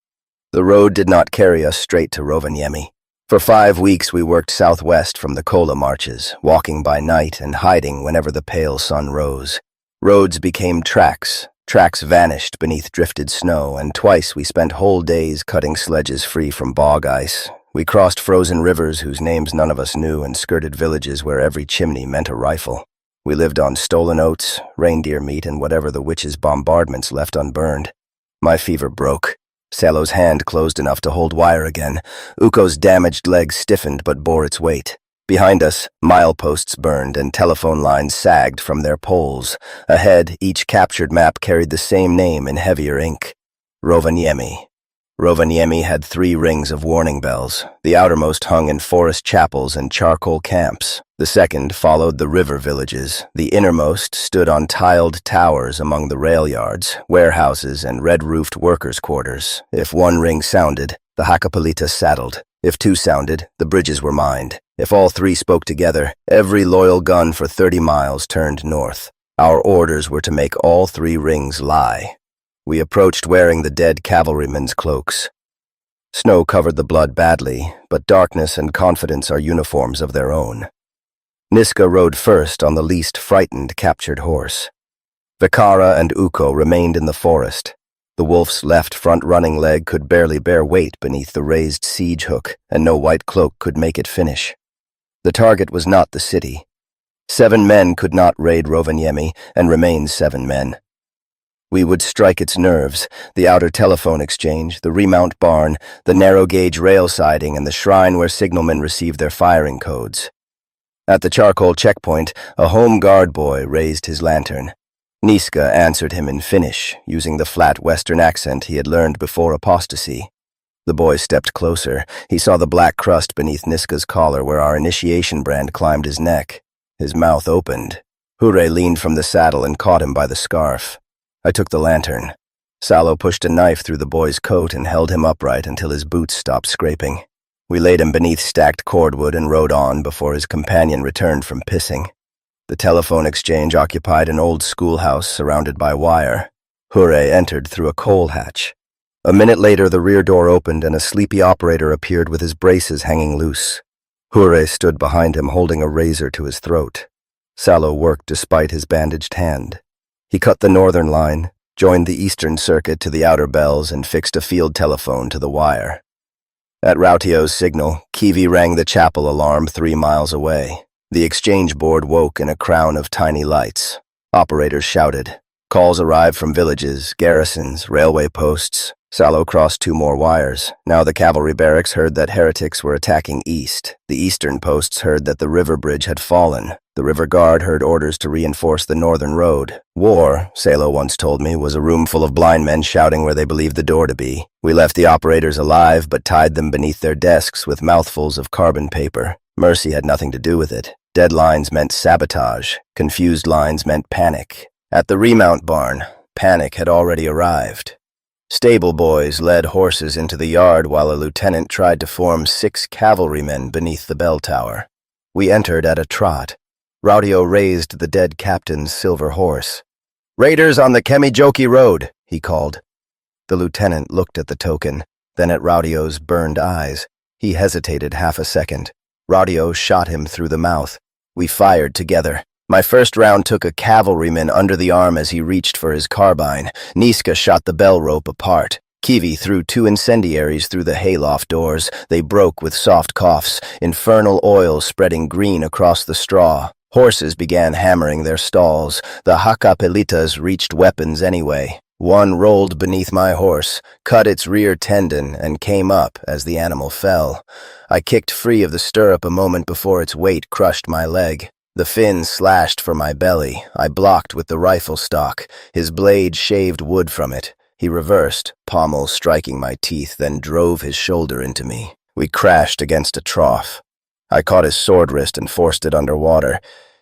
The road did not carry us straight to Rovaniemi. For 5 weeks we worked southwest from the Kola marches, walking by night and hiding whenever the pale sun rose. Roads became tracks. Tracks vanished beneath drifted snow, and twice we spent whole days cutting sledges free from bog ice. We crossed frozen rivers whose names none of us knew and skirted villages where every chimney meant a rifle. We lived on stolen oats, reindeer meat, and whatever the witches' bombardments left unburned. My fever broke. Salo's hand closed enough to hold wire again. Uko's damaged leg stiffened but bore its weight. Behind us, mileposts burned and telephone lines sagged from their poles. Ahead, each captured map carried the same name in heavier ink. Rovaniemi. Rovaniemi had 3 rings of warning bells. The outermost hung in forest chapels and charcoal camps. The second followed the river villages. The innermost stood on tiled towers among the rail yards, warehouses, and red-roofed workers' quarters. If 1 ring sounded, the Hakapalita saddled. If 2 sounded, the bridges were mined. If all 3 spoke together, every loyal gun for 30 miles turned north. Our orders were to make all 3 rings lie. We approached wearing the dead cavalrymen's cloaks. Snow covered the blood badly, but darkness and confidence are uniforms of their own. Niska rode first on the least frightened captured horse. Vikara and Uko remained in the forest. The wolf's left front running leg could barely bear weight beneath the raised siege hook, and no white cloak could make it finish. The target was not the city. 7 men could not raid Rovaniemi and remain 7 men. We would strike its nerves, the outer telephone exchange, the remount barn, the narrow-gauge rail siding, and the shrine where signalmen received their firing codes. At the charcoal checkpoint, a home guard boy raised his lantern. Niska answered him in Finnish, using the flat Western accent he had learned before apostasy. The boy stepped closer. He saw the black crust beneath Niska's collar where our initiation brand climbed his neck. His mouth opened. Hure leaned from the saddle and caught him by the scarf. I took the lantern. Salo pushed a knife through the boy's coat and held him upright until his boots stopped scraping. We laid him beneath stacked cordwood and rode on before his companion returned from pissing. The telephone exchange occupied an old schoolhouse surrounded by wire. Hure entered through a coal hatch. A minute later, the rear door opened and a sleepy operator appeared with his braces hanging loose. Hure stood behind him holding a razor to his throat. Salo worked despite his bandaged hand. He cut the northern line, joined the eastern circuit to the outer bells, and fixed a field telephone to the wire. At Rautio's signal, Kivi rang the chapel alarm 3 miles away. The exchange board woke in a crown of tiny lights. Operators shouted. Calls arrived from villages, garrisons, railway posts. Salo crossed 2 more wires. Now the cavalry barracks heard that heretics were attacking east. The eastern posts heard that the river bridge had fallen. The river guard heard orders to reinforce the northern road. War, Salo once told me, was a room full of blind men shouting where they believed the door to be. We left the operators alive, but tied them beneath their desks with mouthfuls of carbon paper. Mercy had nothing to do with it. Dead lines meant sabotage. Confused lines meant panic. At the remount barn, panic had already arrived. Stable boys led horses into the yard while a lieutenant tried to form 6 cavalrymen beneath the bell tower. We entered at a trot. Raudio raised the dead captain's silver horse. "Raiders on the Kemijoki Road," he called. The lieutenant looked at the token, then at Raudio's burned eyes. He hesitated half a second. Raudio shot him through the mouth. We fired together. My first round took a cavalryman under the arm as he reached for his carbine. Niska shot the bell rope apart. Kivi threw 2 incendiaries through the hayloft doors. They broke with soft coughs, infernal oil spreading green across the straw. Horses began hammering their stalls. The Hakapelitas reached weapons anyway. One rolled beneath my horse, cut its rear tendon, and came up as the animal fell. I kicked free of the stirrup a moment before its weight crushed my leg. The fin slashed for my belly. I blocked with the rifle stock. His blade shaved wood from it. He reversed, pommel striking my teeth, then drove his shoulder into me. We crashed against a trough. I caught his sword wrist and forced it under water.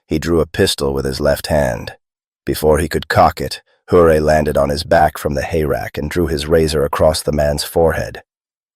He drew a pistol with his left hand. Before he could cock it, Hure landed on his back from the hayrack and drew his razor across the man's forehead.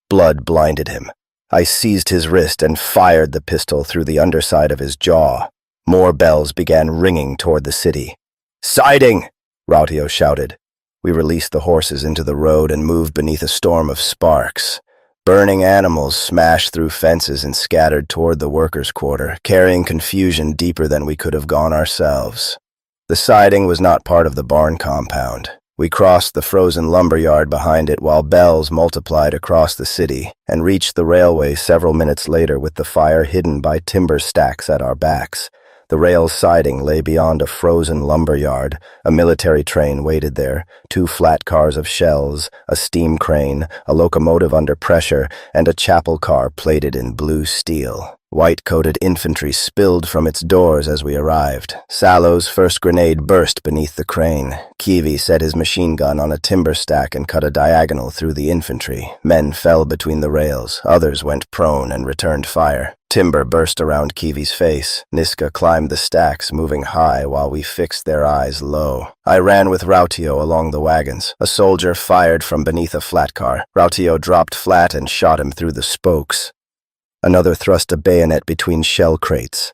Blood blinded him. I seized his wrist and fired the pistol through the underside of his jaw. More bells began ringing toward the city. "Siding!" Raudio shouted. We released the horses into the road and moved beneath a storm of sparks. Burning animals smashed through fences and scattered toward the workers' quarter, carrying confusion deeper than we could have gone ourselves. The siding was not part of the barn compound. We crossed the frozen lumberyard behind it while bells multiplied across the city, and reached the railway several minutes later with the fire hidden by timber stacks at our backs. The rail's siding lay beyond a frozen lumberyard. A military train waited there, 2 flat cars of shells, a steam crane, a locomotive under pressure, and a chapel car plated in blue steel. White-coated infantry spilled from its doors as we arrived. Salo's first grenade burst beneath the crane. Kivi set his machine gun on a timber stack and cut a diagonal through the infantry. Men fell between the rails. Others went prone and returned fire. Timber burst around Kivi's face. Niska climbed the stacks, moving high while we fixed their eyes low. I ran with Rautio along the wagons. A soldier fired from beneath a flat car. Rautio dropped flat and shot him through the spokes. Another thrust a bayonet between shell crates.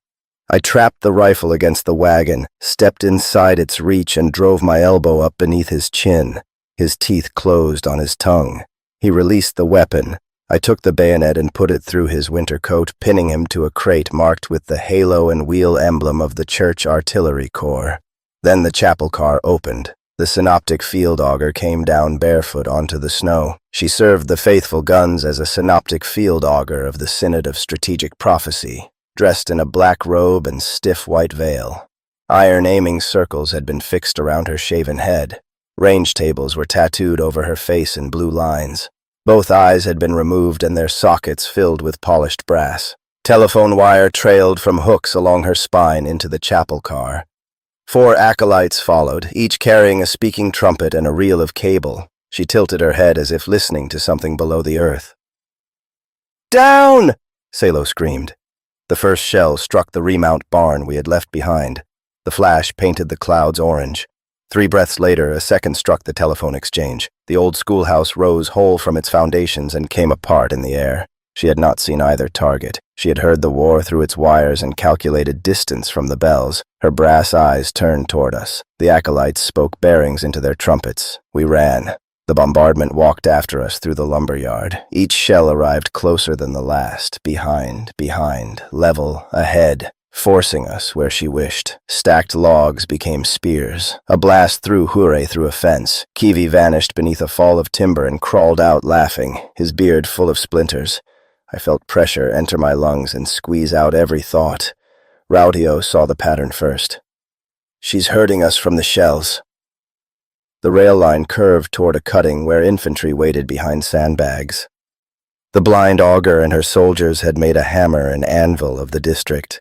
I trapped the rifle against the wagon, stepped inside its reach, and drove my elbow up beneath his chin. His teeth closed on his tongue. He released the weapon. I took the bayonet and put it through his winter coat, pinning him to a crate marked with the halo and wheel emblem of the Church Artillery Corps. Then the chapel car opened. The synoptic field augur came down barefoot onto the snow. She served the faithful guns as a synoptic field augur of the Synod of Strategic Prophecy, dressed in a black robe and stiff white veil. Iron aiming circles had been fixed around her shaven head. Range tables were tattooed over her face in blue lines. Both eyes had been removed and their sockets filled with polished brass. Telephone wire trailed from hooks along her spine into the chapel car. 4 acolytes followed, each carrying a speaking trumpet and a reel of cable. She tilted her head as if listening to something below the earth. "Down!" Salo screamed. The first shell struck the remount barn we had left behind. The flash painted the clouds orange. 3 breaths later, a second struck the telephone exchange. The old schoolhouse rose whole from its foundations and came apart in the air. She had not seen either target. She had heard the war through its wires and calculated distance from the bells. Her brass eyes turned toward us. The acolytes spoke bearings into their trumpets. We ran. The bombardment walked after us through the lumberyard. Each shell arrived closer than the last, behind, level, ahead, forcing us where she wished. Stacked logs became spears. A blast threw Hure through a fence. Kivi vanished beneath a fall of timber and crawled out laughing, his beard full of splinters. I felt pressure enter my lungs and squeeze out every thought. Rautio saw the pattern first. "She's hurting us from the shells." The rail line curved toward a cutting where infantry waited behind sandbags. The blind augur and her soldiers had made a hammer and anvil of the district.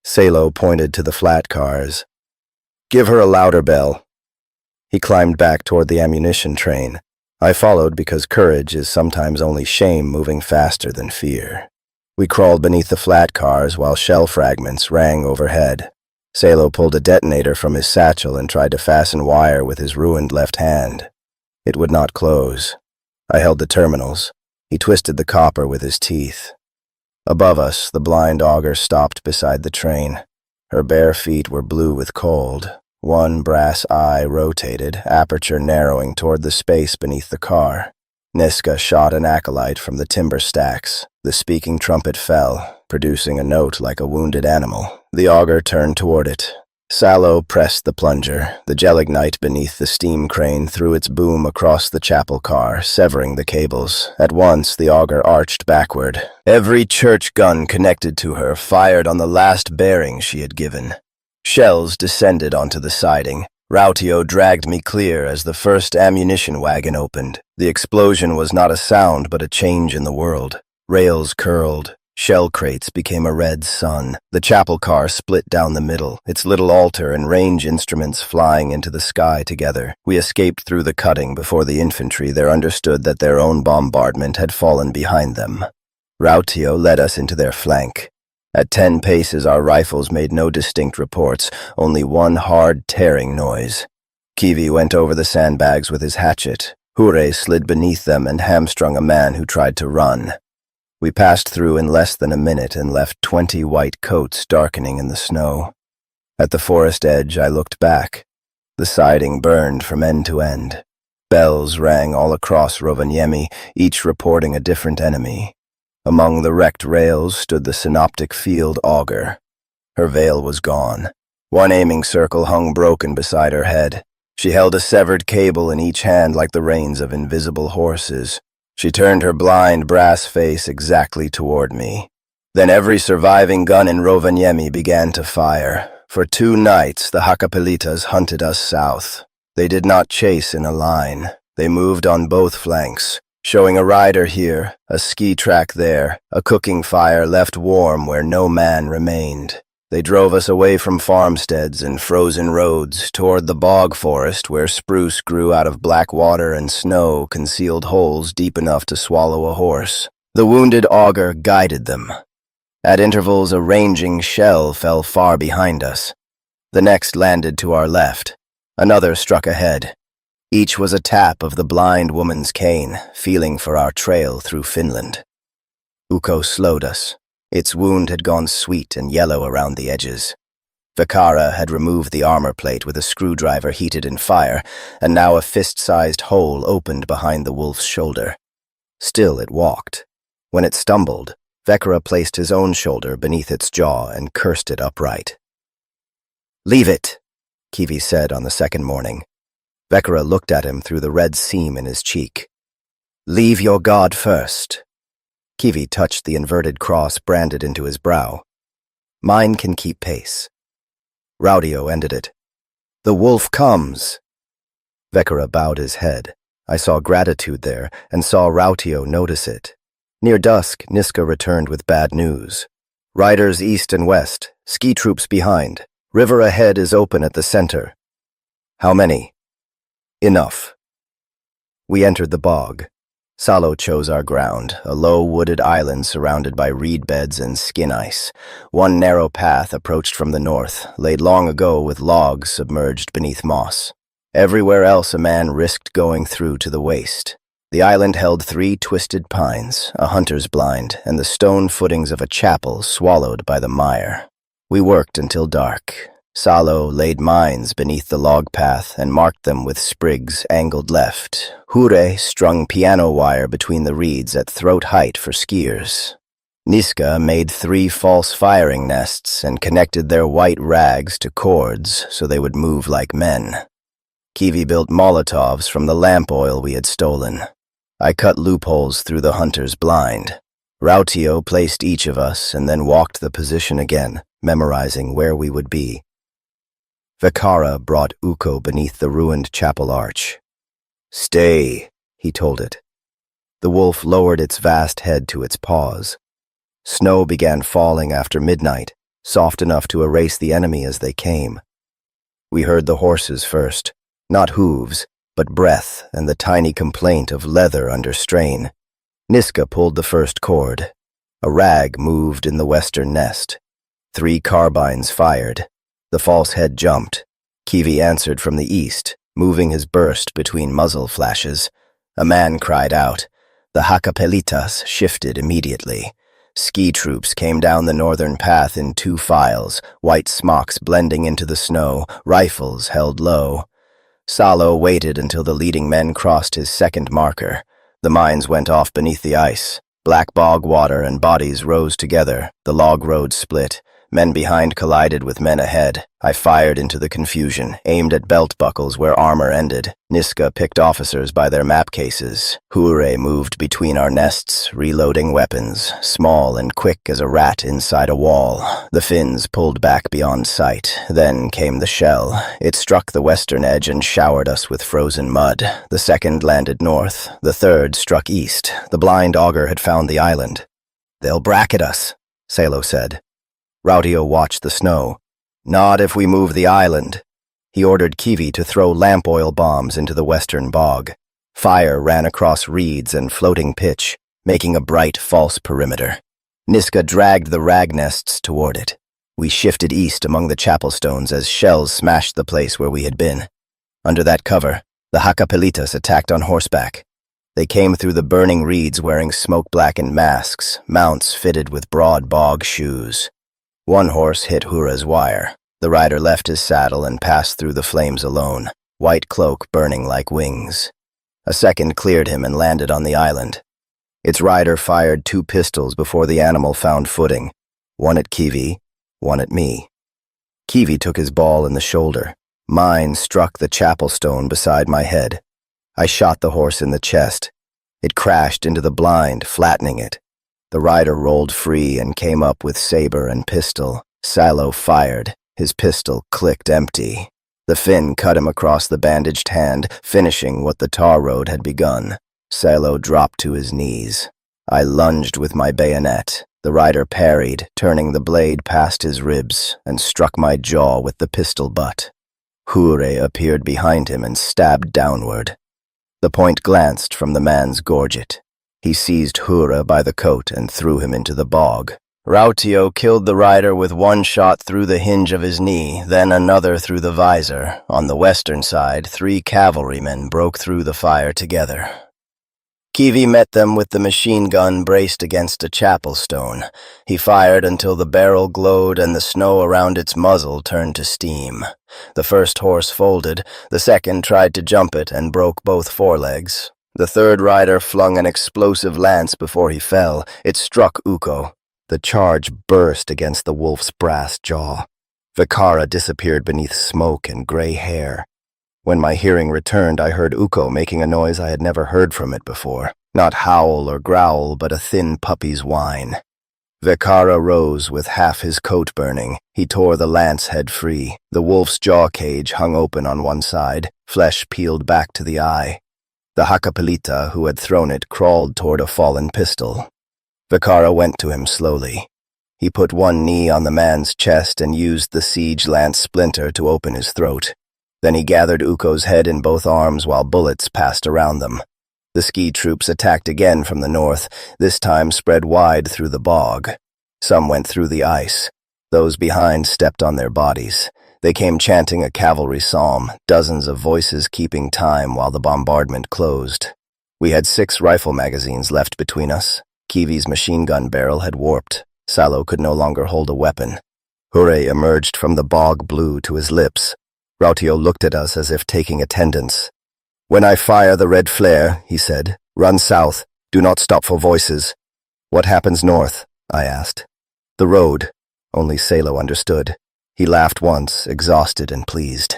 Salo pointed to the flat cars. "Give her a louder bell." He climbed back toward the ammunition train. I followed because courage is sometimes only shame moving faster than fear. We crawled beneath the flat cars while shell fragments rang overhead. Salo pulled a detonator from his satchel and tried to fasten wire with his ruined left hand. It would not close. I held the terminals. He twisted the copper with his teeth. Above us, the blind augur stopped beside the train. Her bare feet were blue with cold. One brass eye rotated, aperture narrowing toward the space beneath the car. Niska shot an acolyte from the timber stacks. The speaking trumpet fell, producing a note like a wounded animal. The augur turned toward it. Salo pressed the plunger. The gelignite beneath the steam crane threw its boom across the chapel car, severing the cables. At once, the augur arched backward. Every church gun connected to her fired on the last bearing she had given. Shells descended onto the siding. Rautio dragged me clear as the first ammunition wagon opened. The explosion was not a sound but a change in the world. Rails curled. Shell crates became a red sun. The chapel car split down the middle, its little altar and range instruments flying into the sky together. We escaped through the cutting before the infantry there understood that their own bombardment had fallen behind them. Rautio led us into their flank. At 10 paces our rifles made no distinct reports, only one hard tearing noise. Kivi went over the sandbags with his hatchet. Hure slid beneath them and hamstrung a man who tried to run. We passed through in less than a minute and left 20 white coats darkening in the snow. At the forest edge I looked back. The siding burned from end to end. Bells rang all across Rovaniemi, each reporting a different enemy. Among the wrecked rails stood the synoptic field augur. Her veil was gone. One aiming circle hung broken beside her head. She held a severed cable in each hand like the reins of invisible horses. She turned her blind brass face exactly toward me. Then every surviving gun in Rovaniemi began to fire. For 2 nights the Hakapelitas hunted us south. They did not chase in a line. They moved on both flanks, showing a rider here, a ski track there, a cooking fire left warm where no man remained. They drove us away from farmsteads and frozen roads toward the bog forest where spruce grew out of black water and snow concealed holes deep enough to swallow a horse. The wounded augur guided them. At intervals, a ranging shell fell far behind us. The next landed to our left. Another struck ahead. Each was a tap of the blind woman's cane, feeling for our trail through Finland. Ukko slowed us. Its wound had gone sweet and yellow around the edges. Vakara had removed the armor plate with a screwdriver heated in fire, and now a fist-sized hole opened behind the wolf's shoulder. Still it walked. When it stumbled, Vakara placed his own shoulder beneath its jaw and cursed it upright. "Leave it," Kivi said on the second morning. Vakara looked at him through the red seam in his cheek. "Leave your god first." Kivi touched the inverted cross branded into his brow. "Mine can keep pace." Rautio ended it. "The wolf comes." Vakara bowed his head. I saw gratitude there, and saw Rautio notice it. Near dusk, Niska returned with bad news. "Riders east and west, ski troops behind. River ahead is open at the center." "How many?" "Enough." We entered the bog. Salo chose our ground, a low wooded island surrounded by reed beds and skin ice. One narrow path approached from the north, laid long ago with logs submerged beneath moss. Everywhere else a man risked going through to the waist. The island held 3 twisted pines, a hunter's blind, and the stone footings of a chapel swallowed by the mire. We worked until dark. Salo laid mines beneath the log path and marked them with sprigs angled left. Hure strung piano wire between the reeds at throat height for skiers. Niska made 3 false firing nests and connected their white rags to cords so they would move like men. Kivi built Molotovs from the lamp oil we had stolen. I cut loopholes through the hunter's blind. Rautio placed each of us and then walked the position again, memorizing where we would be. Vakara brought Ukko beneath the ruined chapel arch. "Stay," he told it. The wolf lowered its vast head to its paws. Snow began falling after midnight, soft enough to erase the enemy as they came. We heard the horses first, not hooves, but breath and the tiny complaint of leather under strain. Niska pulled the first cord. A rag moved in the western nest. 3 carbines fired. The false head jumped. Kiwi answered from the east, moving his burst between muzzle flashes. A man cried out. The Hakapelitas shifted immediately. Ski troops came down the northern path in 2 files, white smocks blending into the snow, rifles held low. Salo waited until the leading men crossed his second marker. The mines went off beneath the ice. Black bog water and bodies rose together. The log road split. Men behind collided with men ahead. I fired into the confusion, aimed at belt buckles where armor ended. Niska picked officers by their map cases. Hure moved between our nests, reloading weapons, small and quick as a rat inside a wall. The Finns pulled back beyond sight. Then came the shell. It struck the western edge and showered us with frozen mud. The second landed north. The third struck east. The blind augur had found the island. "They'll bracket us," Salo said. Rautio watched the snow. "Not if we move the island." He ordered Kiwi to throw lamp oil bombs into the western bog. Fire ran across reeds and floating pitch, making a bright, false perimeter. Niska dragged the rag nests toward it. We shifted east among the chapel stones as shells smashed the place where we had been. Under that cover, the Hakapelitas attacked on horseback. They came through the burning reeds wearing smoke-blackened masks, mounts fitted with broad bog shoes. One horse hit Hura's wire. The rider left his saddle and passed through the flames alone, white cloak burning like wings. A second cleared him and landed on the island. Its rider fired 2 pistols before the animal found footing, one at Kiwi, one at me. Kiwi took his ball in the shoulder. Mine struck the chapel stone beside my head. I shot the horse in the chest. It crashed into the blind, flattening it. The rider rolled free and came up with saber and pistol. Salo fired. His pistol clicked empty. The Finn cut him across the bandaged hand, finishing what the tar road had begun. Salo dropped to his knees. I lunged with my bayonet. The rider parried, turning the blade past his ribs, and struck my jaw with the pistol butt. Hure appeared behind him and stabbed downward. The point glanced from the man's gorget. He seized Hure by the coat and threw him into the bog. Rautio killed the rider with 1 shot through the hinge of his knee, then another through the visor. On the western side, 3 cavalrymen broke through the fire together. Kiwi met them with the machine gun braced against a chapel stone. He fired until the barrel glowed and the snow around its muzzle turned to steam. The first horse folded. The second tried to jump it and broke both forelegs. The third rider flung an explosive lance before he fell. It struck Ukko. The charge burst against the wolf's brass jaw. Vikara disappeared beneath smoke and gray hair. When my hearing returned, I heard Ukko making a noise I had never heard from it before. Not howl or growl, but a thin puppy's whine. Vikara rose with half his coat burning. He tore the lance head free. The wolf's jaw cage hung open on one side, flesh peeled back to the eye. The Hakapelita who had thrown it crawled toward a fallen pistol. Vikara went to him slowly. He put one knee on the man's chest and used the siege lance splinter to open his throat. Then he gathered Ukko's head in both arms while bullets passed around them. The ski troops attacked again from the north, this time spread wide through the bog. Some went through the ice. Those behind stepped on their bodies. They came chanting a cavalry psalm, dozens of voices keeping time while the bombardment closed. We had 6 rifle magazines left between us. Kiwi's machine gun barrel had warped. Salo could no longer hold a weapon. Hure emerged from the bog blue to his lips. Rautio looked at us as if taking attendance. "When I fire the red flare," he said, "run south. Do not stop for voices." "What happens north?" I asked. "The road." Only Salo understood. He laughed once, exhausted and pleased.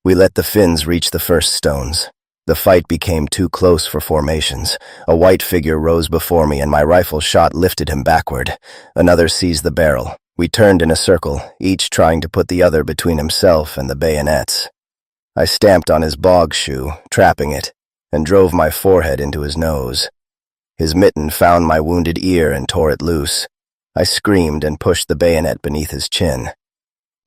We let the Finns reach the first stones. The fight became too close for formations. A white figure rose before me and my rifle shot lifted him backward. Another seized the barrel. We turned in a circle, each trying to put the other between himself and the bayonets. I stamped on his bog shoe, trapping it, and drove my forehead into his nose. His mitten found my wounded ear and tore it loose. I screamed and pushed the bayonet beneath his chin.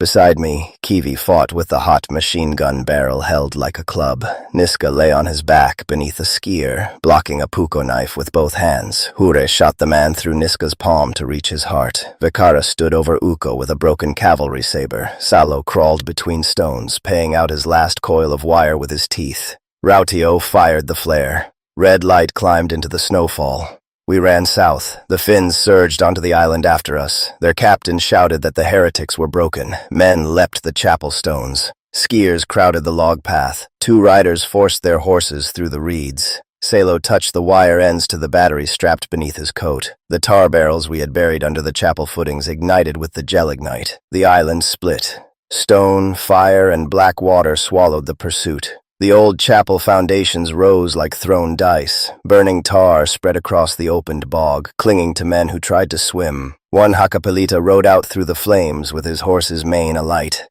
Beside me, Kivi fought with the hot machine gun barrel held like a club. Niska lay on his back beneath a skier, blocking a puko knife with both hands. Hure shot the man through Niska's palm to reach his heart. Vikara stood over Ukko with a broken cavalry saber. Salo crawled between stones, paying out his last coil of wire with his teeth. Rautio fired the flare. Red light climbed into the snowfall. We ran south. The Finns surged onto the island after us. Their captain shouted that the heretics were broken. Men leapt the chapel stones. Skiers crowded the log path. 2 riders forced their horses through the reeds. Salo touched the wire ends to the battery strapped beneath his coat. The tar barrels we had buried under the chapel footings ignited with the gelignite. The island split. Stone, fire, and black water swallowed the pursuit. The old chapel foundations rose like thrown dice. Burning tar spread across the opened bog, clinging to men who tried to swim. One Hakapelita rode out through the flames with his horse's mane alight.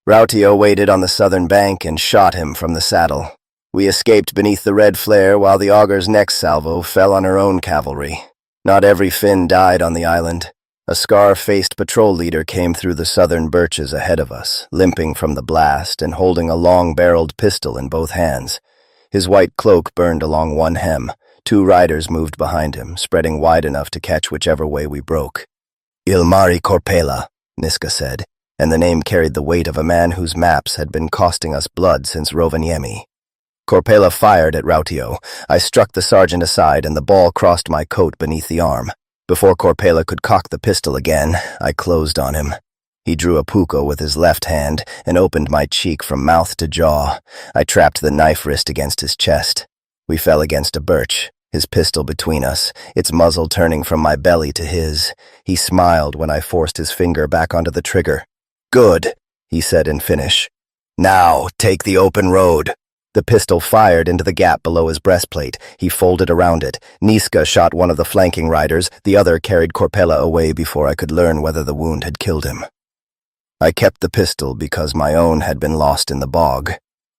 Rautio waited on the southern bank and shot him from the saddle. We escaped beneath the red flare while the augur's next salvo fell on her own cavalry. Not every Finn died on the island. A scar-faced patrol leader came through the southern birches ahead of us, limping from the blast and holding a long-barreled pistol in both hands. His white cloak burned along one hem. 2 riders moved behind him, spreading wide enough to catch whichever way we broke. Ilmari Korpela, Niska said, and the name carried the weight of a man whose maps had been costing us blood since Rovaniemi. Korpela fired at Rautio. I struck the sergeant aside and the ball crossed my coat beneath the arm. Before Korpela could cock the pistol again, I closed on him. He drew a puko with his left hand and opened my cheek from mouth to jaw. I trapped the knife wrist against his chest. We fell against a birch, his pistol between us, its muzzle turning from my belly to his. He smiled when I forced his finger back onto the trigger. "Good," he said in Finnish. "Now, take the open road." The pistol fired into the gap below his breastplate. He folded around it. Niska shot one of the flanking riders. The other carried Korpela away before I could learn whether the wound had killed him. I kept the pistol because my own had been lost in the bog,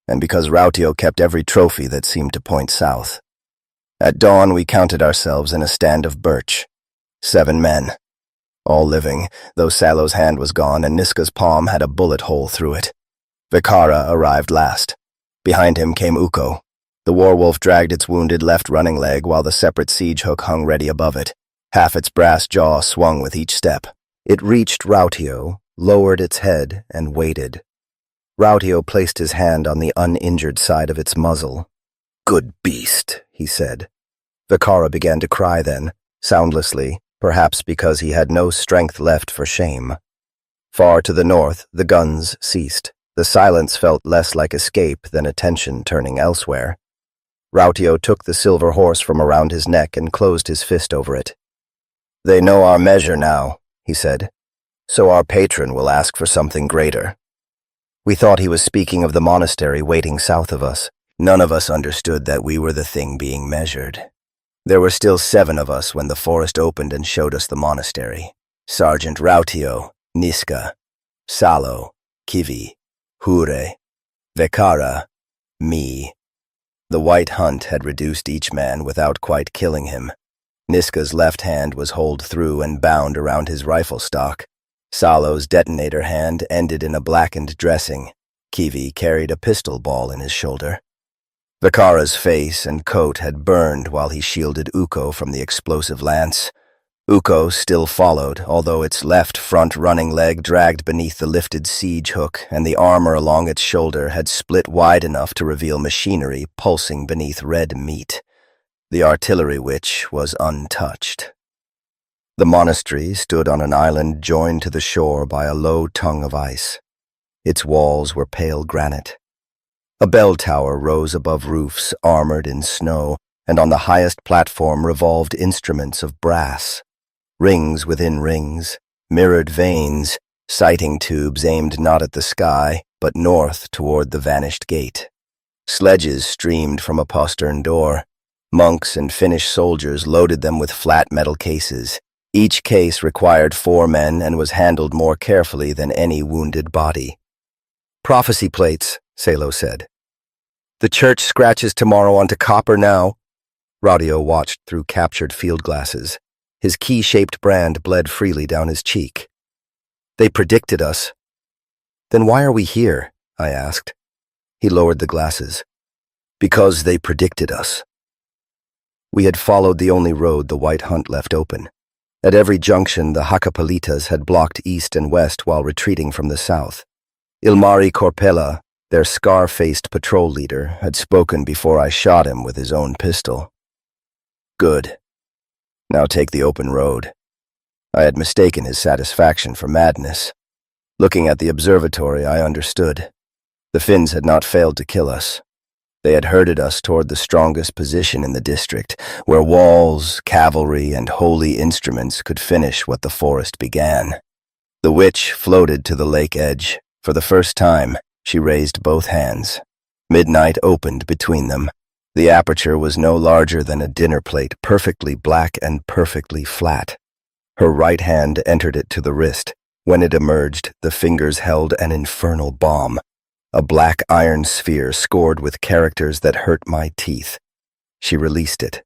and because Rautio kept every trophy that seemed to point south. At dawn, we counted ourselves in a stand of birch. 7 men. All living, though Salo's hand was gone and Niska's palm had a bullet hole through it. Vikara arrived last. Behind him came Ukko. The warwolf dragged its wounded left running leg while the separate siege hook hung ready above it. Half its brass jaw swung with each step. It reached Rautio, lowered its head, and waited. Rautio placed his hand on the uninjured side of its muzzle. "Good beast," he said. Vikara began to cry then, soundlessly, perhaps because he had no strength left for shame. Far to the north, the guns ceased. The silence felt less like escape than attention turning elsewhere. Rautio took the silver horse from around his neck and closed his fist over it. "They know our measure now," he said, "so our patron will ask for something greater." We thought he was speaking of the monastery waiting south of us. None of us understood that we were the thing being measured. There were still 7 of us when the forest opened and showed us the monastery. Sergeant Rautio, Niska, Salo, Kivi, Hure, Vikara, me. The white hunt had reduced each man without quite killing him. Niska's left hand was holed through and bound around his rifle stock. Salo's detonator hand ended in a blackened dressing. Kivi carried a pistol ball in his shoulder. Vikara's face and coat had burned while he shielded Ukko from the explosive lance. Ukko still followed, although its left front running leg dragged beneath the lifted siege hook, and the armor along its shoulder had split wide enough to reveal machinery pulsing beneath red meat. The artillery witch was untouched. The monastery stood on an island joined to the shore by a low tongue of ice. Its walls were pale granite. A bell tower rose above roofs armored in snow, and on the highest platform revolved instruments of brass. Rings within rings, mirrored vanes, sighting tubes aimed not at the sky, but north toward the vanished gate. Sledges streamed from a postern door. Monks and Finnish soldiers loaded them with flat metal cases. Each case required 4 men and was handled more carefully than any wounded body. "Prophecy plates," Salo said. The church scratches tomorrow onto copper now. Raudio watched through captured field glasses. His key-shaped brand bled freely down his cheek. They predicted us. Then why are we here? I asked. He lowered the glasses. Because they predicted us. We had followed the only road the White Hunt left open. At every junction, the Hakapalitas had blocked east and west while retreating from the south. Ilmari Corpella, their scar-faced patrol leader, had spoken before I shot him with his own pistol. Good. Now take the open road. I had mistaken his satisfaction for madness. Looking at the observatory, I understood. The Finns had not failed to kill us. They had herded us toward the strongest position in the district, where walls, cavalry, and holy instruments could finish what the forest began. The witch floated to the lake edge. For the first time, she raised both hands. Midnight opened between them. The aperture was no larger than a dinner plate, perfectly black and perfectly flat. Her right hand entered it to the wrist. When it emerged, the fingers held an infernal bomb. A black iron sphere scored with characters that hurt my teeth. She released it.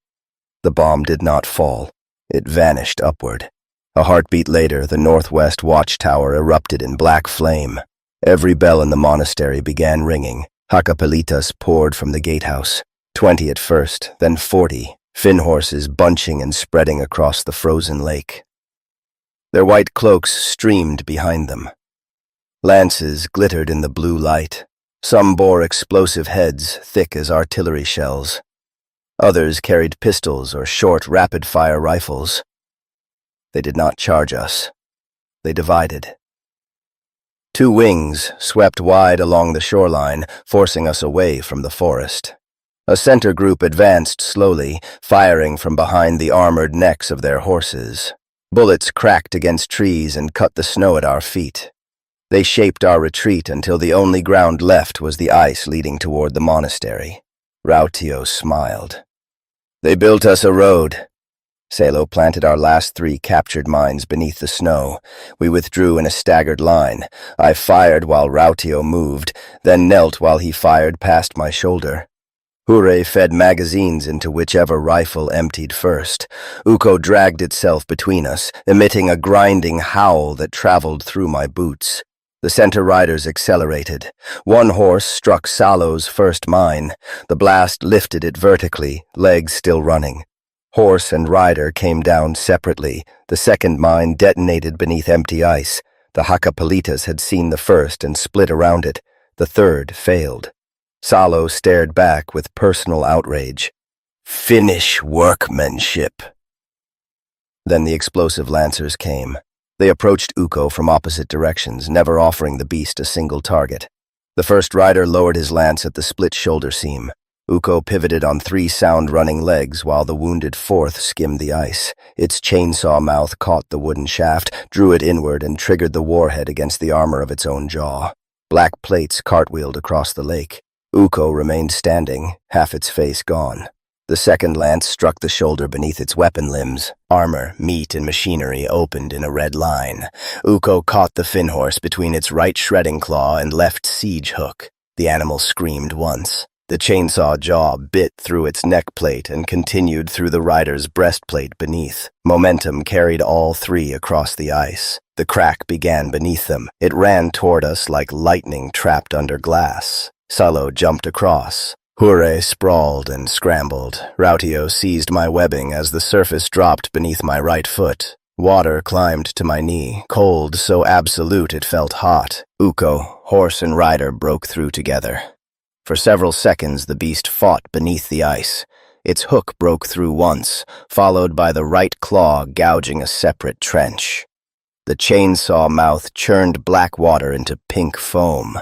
The bomb did not fall. It vanished upward. A heartbeat later, the northwest watchtower erupted in black flame. Every bell in the monastery began ringing. Hakapalitas poured from the gatehouse. 20 at first, then 40, Finn horses bunching and spreading across the frozen lake. Their white cloaks streamed behind them. Lances glittered in the blue light. Some bore explosive heads thick as artillery shells. Others carried pistols or short, rapid-fire rifles. They did not charge us. They divided. 2 wings swept wide along the shoreline, forcing us away from the forest. A center group advanced slowly, firing from behind the armored necks of their horses. Bullets cracked against trees and cut the snow at our feet. They shaped our retreat until the only ground left was the ice leading toward the monastery. Rautio smiled. They built us a road. Salo planted our last 3 captured mines beneath the snow. We withdrew in a staggered line. I fired while Rautio moved, then knelt while he fired past my shoulder. Hure fed magazines into whichever rifle emptied first. Ukko dragged itself between us, emitting a grinding howl that traveled through my boots. The center riders accelerated. One horse struck Salo's first mine. The blast lifted it vertically, legs still running. Horse and rider came down separately. The second mine detonated beneath empty ice. The Hakapalitas had seen the first and split around it. The third failed. Salo stared back with personal outrage. Finnish workmanship. Then the explosive lancers came. They approached Ukko from opposite directions, never offering the beast a single target. The first rider lowered his lance at the split shoulder seam. Ukko pivoted on 3 sound-running legs while the wounded fourth skimmed the ice. Its chainsaw mouth caught the wooden shaft, drew it inward, and triggered the warhead against the armor of its own jaw. Black plates cartwheeled across the lake. Ukko remained standing, half its face gone. The second lance struck the shoulder beneath its weapon limbs. Armor, meat, and machinery opened in a red line. Ukko caught the Finn horse between its right shredding claw and left siege hook. The animal screamed once. The chainsaw jaw bit through its neck plate and continued through the rider's breastplate beneath. Momentum carried all 3 across the ice. The crack began beneath them. It ran toward us like lightning trapped under glass. Salo jumped across. Hure sprawled and scrambled. Rautio seized my webbing as the surface dropped beneath my right foot. Water climbed to my knee, cold so absolute it felt hot. Ukko, horse and rider broke through together. For several seconds the beast fought beneath the ice. Its hook broke through once, followed by the right claw gouging a separate trench. The chainsaw mouth churned black water into pink foam.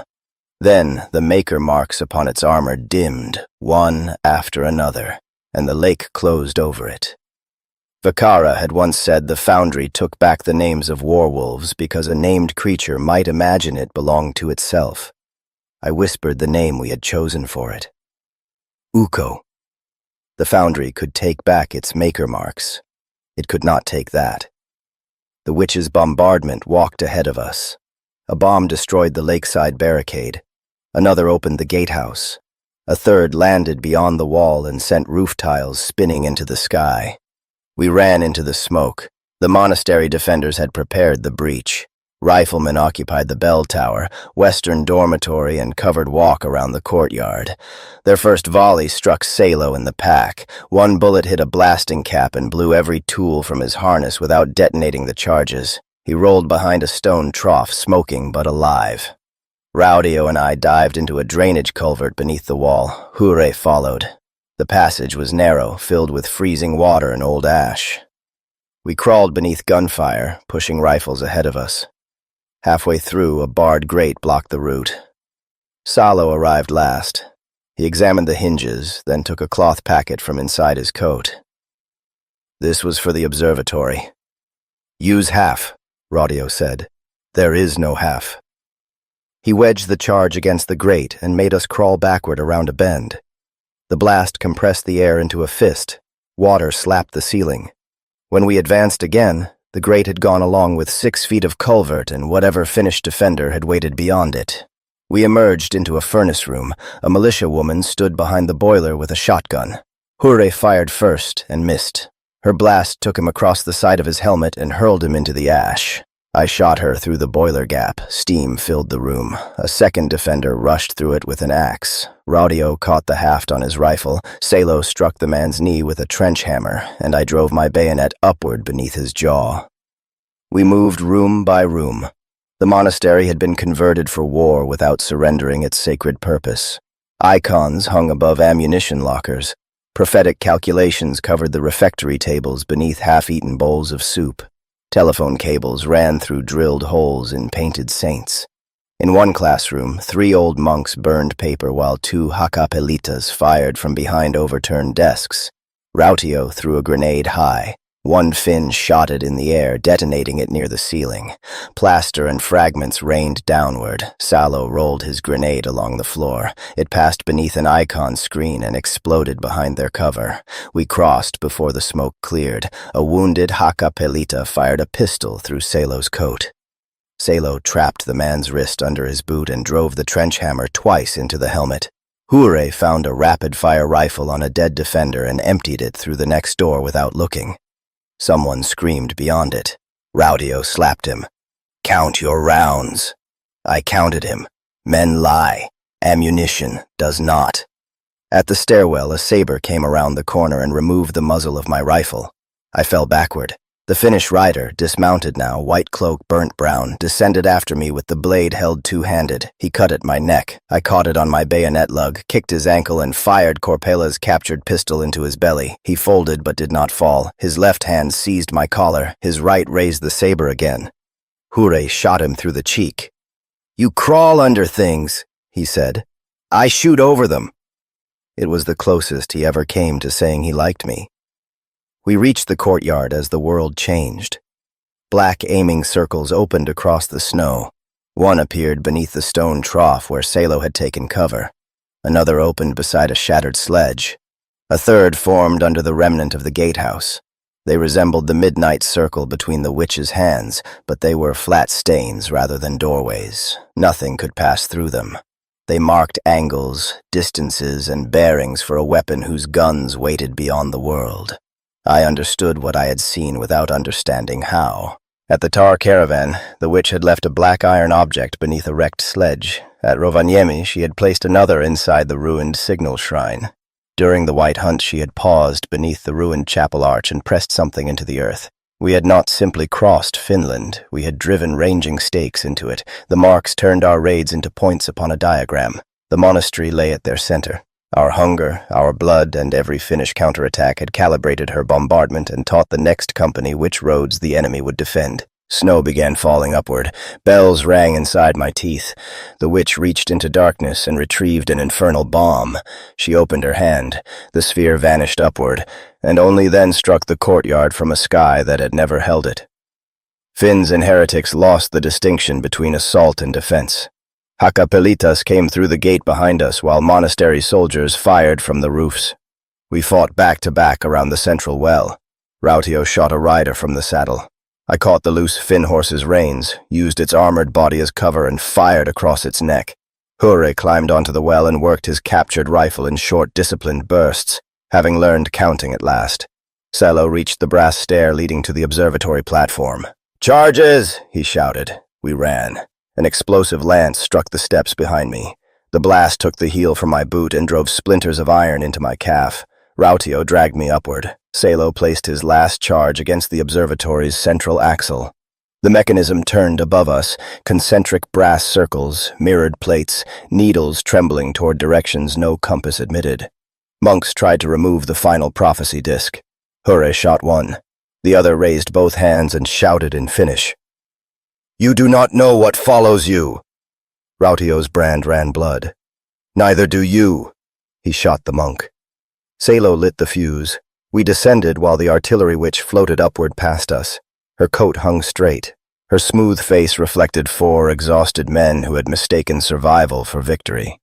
Then the maker marks upon its armor dimmed, one after another, and the lake closed over it. Vakara had once said the foundry took back the names of warwolves because a named creature might imagine it belonged to itself. I whispered the name we had chosen for it. Ukko. The foundry could take back its maker marks. It could not take that. The witch's bombardment walked ahead of us. A bomb destroyed the lakeside barricade. Another opened the gatehouse. A third landed beyond the wall and sent roof tiles spinning into the sky. We ran into the smoke. The monastery defenders had prepared the breach. Riflemen occupied the bell tower, western dormitory, and covered walk around the courtyard. Their first volley struck Salo in the pack. One bullet hit a blasting cap and blew every tool from his harness without detonating the charges. He rolled behind a stone trough, smoking but alive. Raudio and I dived into a drainage culvert beneath the wall. Hure followed. The passage was narrow, filled with freezing water and old ash. We crawled beneath gunfire, pushing rifles ahead of us. Halfway through, a barred grate blocked the route. Salo arrived last. He examined the hinges, then took a cloth packet from inside his coat. This was for the observatory. Use half, Raudio said. There is no half. He wedged the charge against the grate and made us crawl backward around a bend. The blast compressed the air into a fist. Water slapped the ceiling. When we advanced again, the grate had gone along with 6 feet of culvert and whatever Finnish defender had waited beyond it. We emerged into a furnace room. A militia woman stood behind the boiler with a shotgun. Hure fired first and missed. Her blast took him across the side of his helmet and hurled him into the ash. I shot her through the boiler gap. Steam filled the room. A second defender rushed through it with an axe. Raudio caught the haft on his rifle. Salo struck the man's knee with a trench hammer, and I drove my bayonet upward beneath his jaw. We moved room by room. The monastery had been converted for war without surrendering its sacred purpose. Icons hung above ammunition lockers. Prophetic calculations covered the refectory tables beneath half-eaten bowls of soup. Telephone cables ran through drilled holes in painted saints. In one classroom, 3 old monks burned paper while 2 hakapelitas fired from behind overturned desks. Rautio threw a grenade high. One Finn shot it in the air, detonating it near the ceiling. Plaster and fragments rained downward. Salo rolled his grenade along the floor. It passed beneath an icon screen and exploded behind their cover. We crossed before the smoke cleared. A wounded Hakapelita fired a pistol through Salo's coat. Salo trapped the man's wrist under his boot and drove the trench hammer twice into the helmet. Hure found a rapid-fire rifle on a dead defender and emptied it through the next door without looking. Someone screamed beyond it. Raudio slapped him. "Count your rounds." I counted him. Men lie. Ammunition does not. At the stairwell, a saber came around the corner and removed the muzzle of my rifle. I fell backward. The Finnish rider, dismounted now, white cloak burnt brown, descended after me with the blade held two-handed. He cut at my neck. I caught it on my bayonet lug, kicked his ankle, and fired Corpela's captured pistol into his belly. He folded but did not fall. His left hand seized my collar. His right raised the saber again. Hure shot him through the cheek. "You crawl under things," he said. "I shoot over them." It was the closest he ever came to saying he liked me. We reached the courtyard as the world changed. Black aiming circles opened across the snow. One appeared beneath the stone trough where Salo had taken cover. Another opened beside a shattered sledge. A third formed under the remnant of the gatehouse. They resembled the midnight circle between the witch's hands, but they were flat stains rather than doorways. Nothing could pass through them. They marked angles, distances, and bearings for a weapon whose guns waited beyond the world. I understood what I had seen without understanding how. At the tar caravan, the witch had left a black iron object beneath a wrecked sledge. At Rovaniemi, she had placed another inside the ruined signal shrine. During the White Hunt, she had paused beneath the ruined chapel arch and pressed something into the earth. We had not simply crossed Finland. We had driven ranging stakes into it. The marks turned our raids into points upon a diagram. The monastery lay at their center. Our hunger, our blood, and every Finnish counterattack had calibrated her bombardment and taught the next company which roads the enemy would defend. Snow began falling upward. Bells rang inside my teeth. The witch reached into darkness and retrieved an infernal bomb. She opened her hand. The sphere vanished upward, and only then struck the courtyard from a sky that had never held it. Finns and heretics lost the distinction between assault and defense. Hakapelitas came through the gate behind us while monastery soldiers fired from the roofs. We fought back to back around the central well. Rautio shot a rider from the saddle. I caught the loose Finn horse's reins, used its armored body as cover, and fired across its neck. Hure climbed onto the well and worked his captured rifle in short, disciplined bursts, having learned counting at last. Salo reached the brass stair leading to the observatory platform. "Charges!" he shouted. We ran. An explosive lance struck the steps behind me. The blast took the heel from my boot and drove splinters of iron into my calf. Rautio dragged me upward. Salo placed his last charge against the observatory's central axle. The mechanism turned above us, concentric brass circles, mirrored plates, needles trembling toward directions no compass admitted. Monks tried to remove the final prophecy disc. Hure shot one. The other raised both hands and shouted in Finnish. "You do not know what follows you." Rautio's brand ran blood. "Neither do you." He shot the monk. Salo lit the fuse. We descended while the artillery witch floated upward past us. Her coat hung straight. Her smooth face reflected 4 exhausted men who had mistaken survival for victory.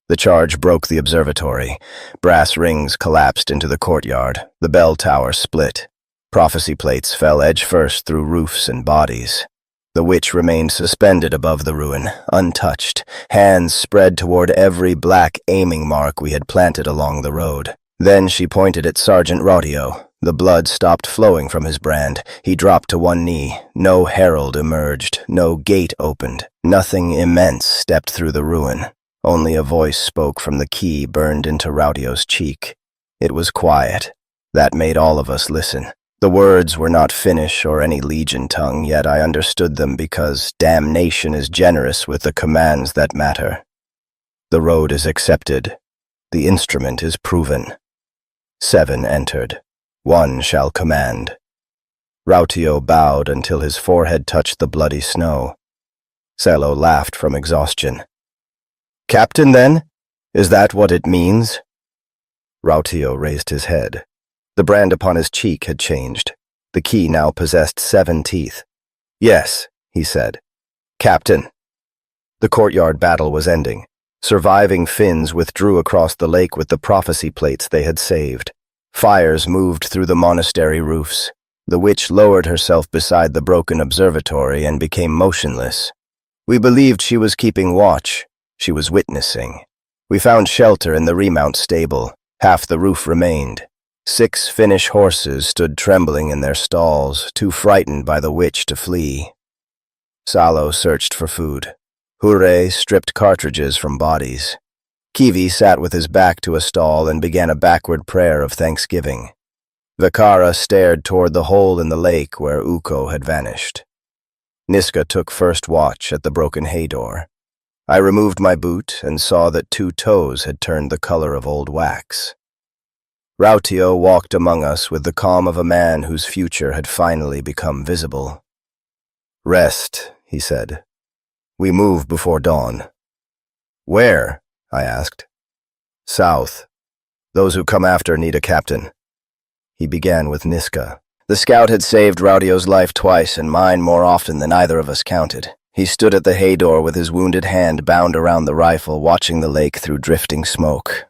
The charge broke the observatory. Brass rings collapsed into the courtyard. The bell tower split. Prophecy plates fell edge first through roofs and bodies. The witch remained suspended above the ruin, untouched, hands spread toward every black aiming mark we had planted along the road. Then she pointed at Sergeant Rautio. The blood stopped flowing from his brand. He dropped to one knee. No herald emerged. No gate opened. Nothing immense stepped through the ruin. Only a voice spoke from the key burned into Rautio's cheek. It was quiet. That made all of us listen. The words were not Finnish or any legion tongue, yet I understood them because damnation is generous with the commands that matter. The road is accepted. The instrument is proven. 7 entered. 1 shall command. Rautio bowed until his forehead touched the bloody snow. Salo laughed from exhaustion. "Captain, then? Is that what it means?" Rautio raised his head. The brand upon his cheek had changed. The key now possessed 7 teeth. "Yes," he said. "Captain." The courtyard battle was ending. Surviving Finns withdrew across the lake with the prophecy plates they had saved. Fires moved through the monastery roofs. The witch lowered herself beside the broken observatory and became motionless. We believed she was keeping watch. She was witnessing. We found shelter in the remount stable. Half the roof remained. 6 Finnish horses stood trembling in their stalls, too frightened by the witch to flee. Salo searched for food. Hure stripped cartridges from bodies. Kivi sat with his back to a stall and began a backward prayer of thanksgiving. Vakara stared toward the hole in the lake where Ukko had vanished. Niska took first watch at the broken hay door. I removed my boot and saw that 2 toes had turned the color of old wax. Rautio walked among us with the calm of a man whose future had finally become visible. "Rest," he said. "We move before dawn." "Where?" I asked. "South. Those who come after need a captain." He began with Niska. The scout had saved Rautio's life twice and mine more often than either of us counted. He stood at the hay door with his wounded hand bound around the rifle, watching the lake through drifting smoke.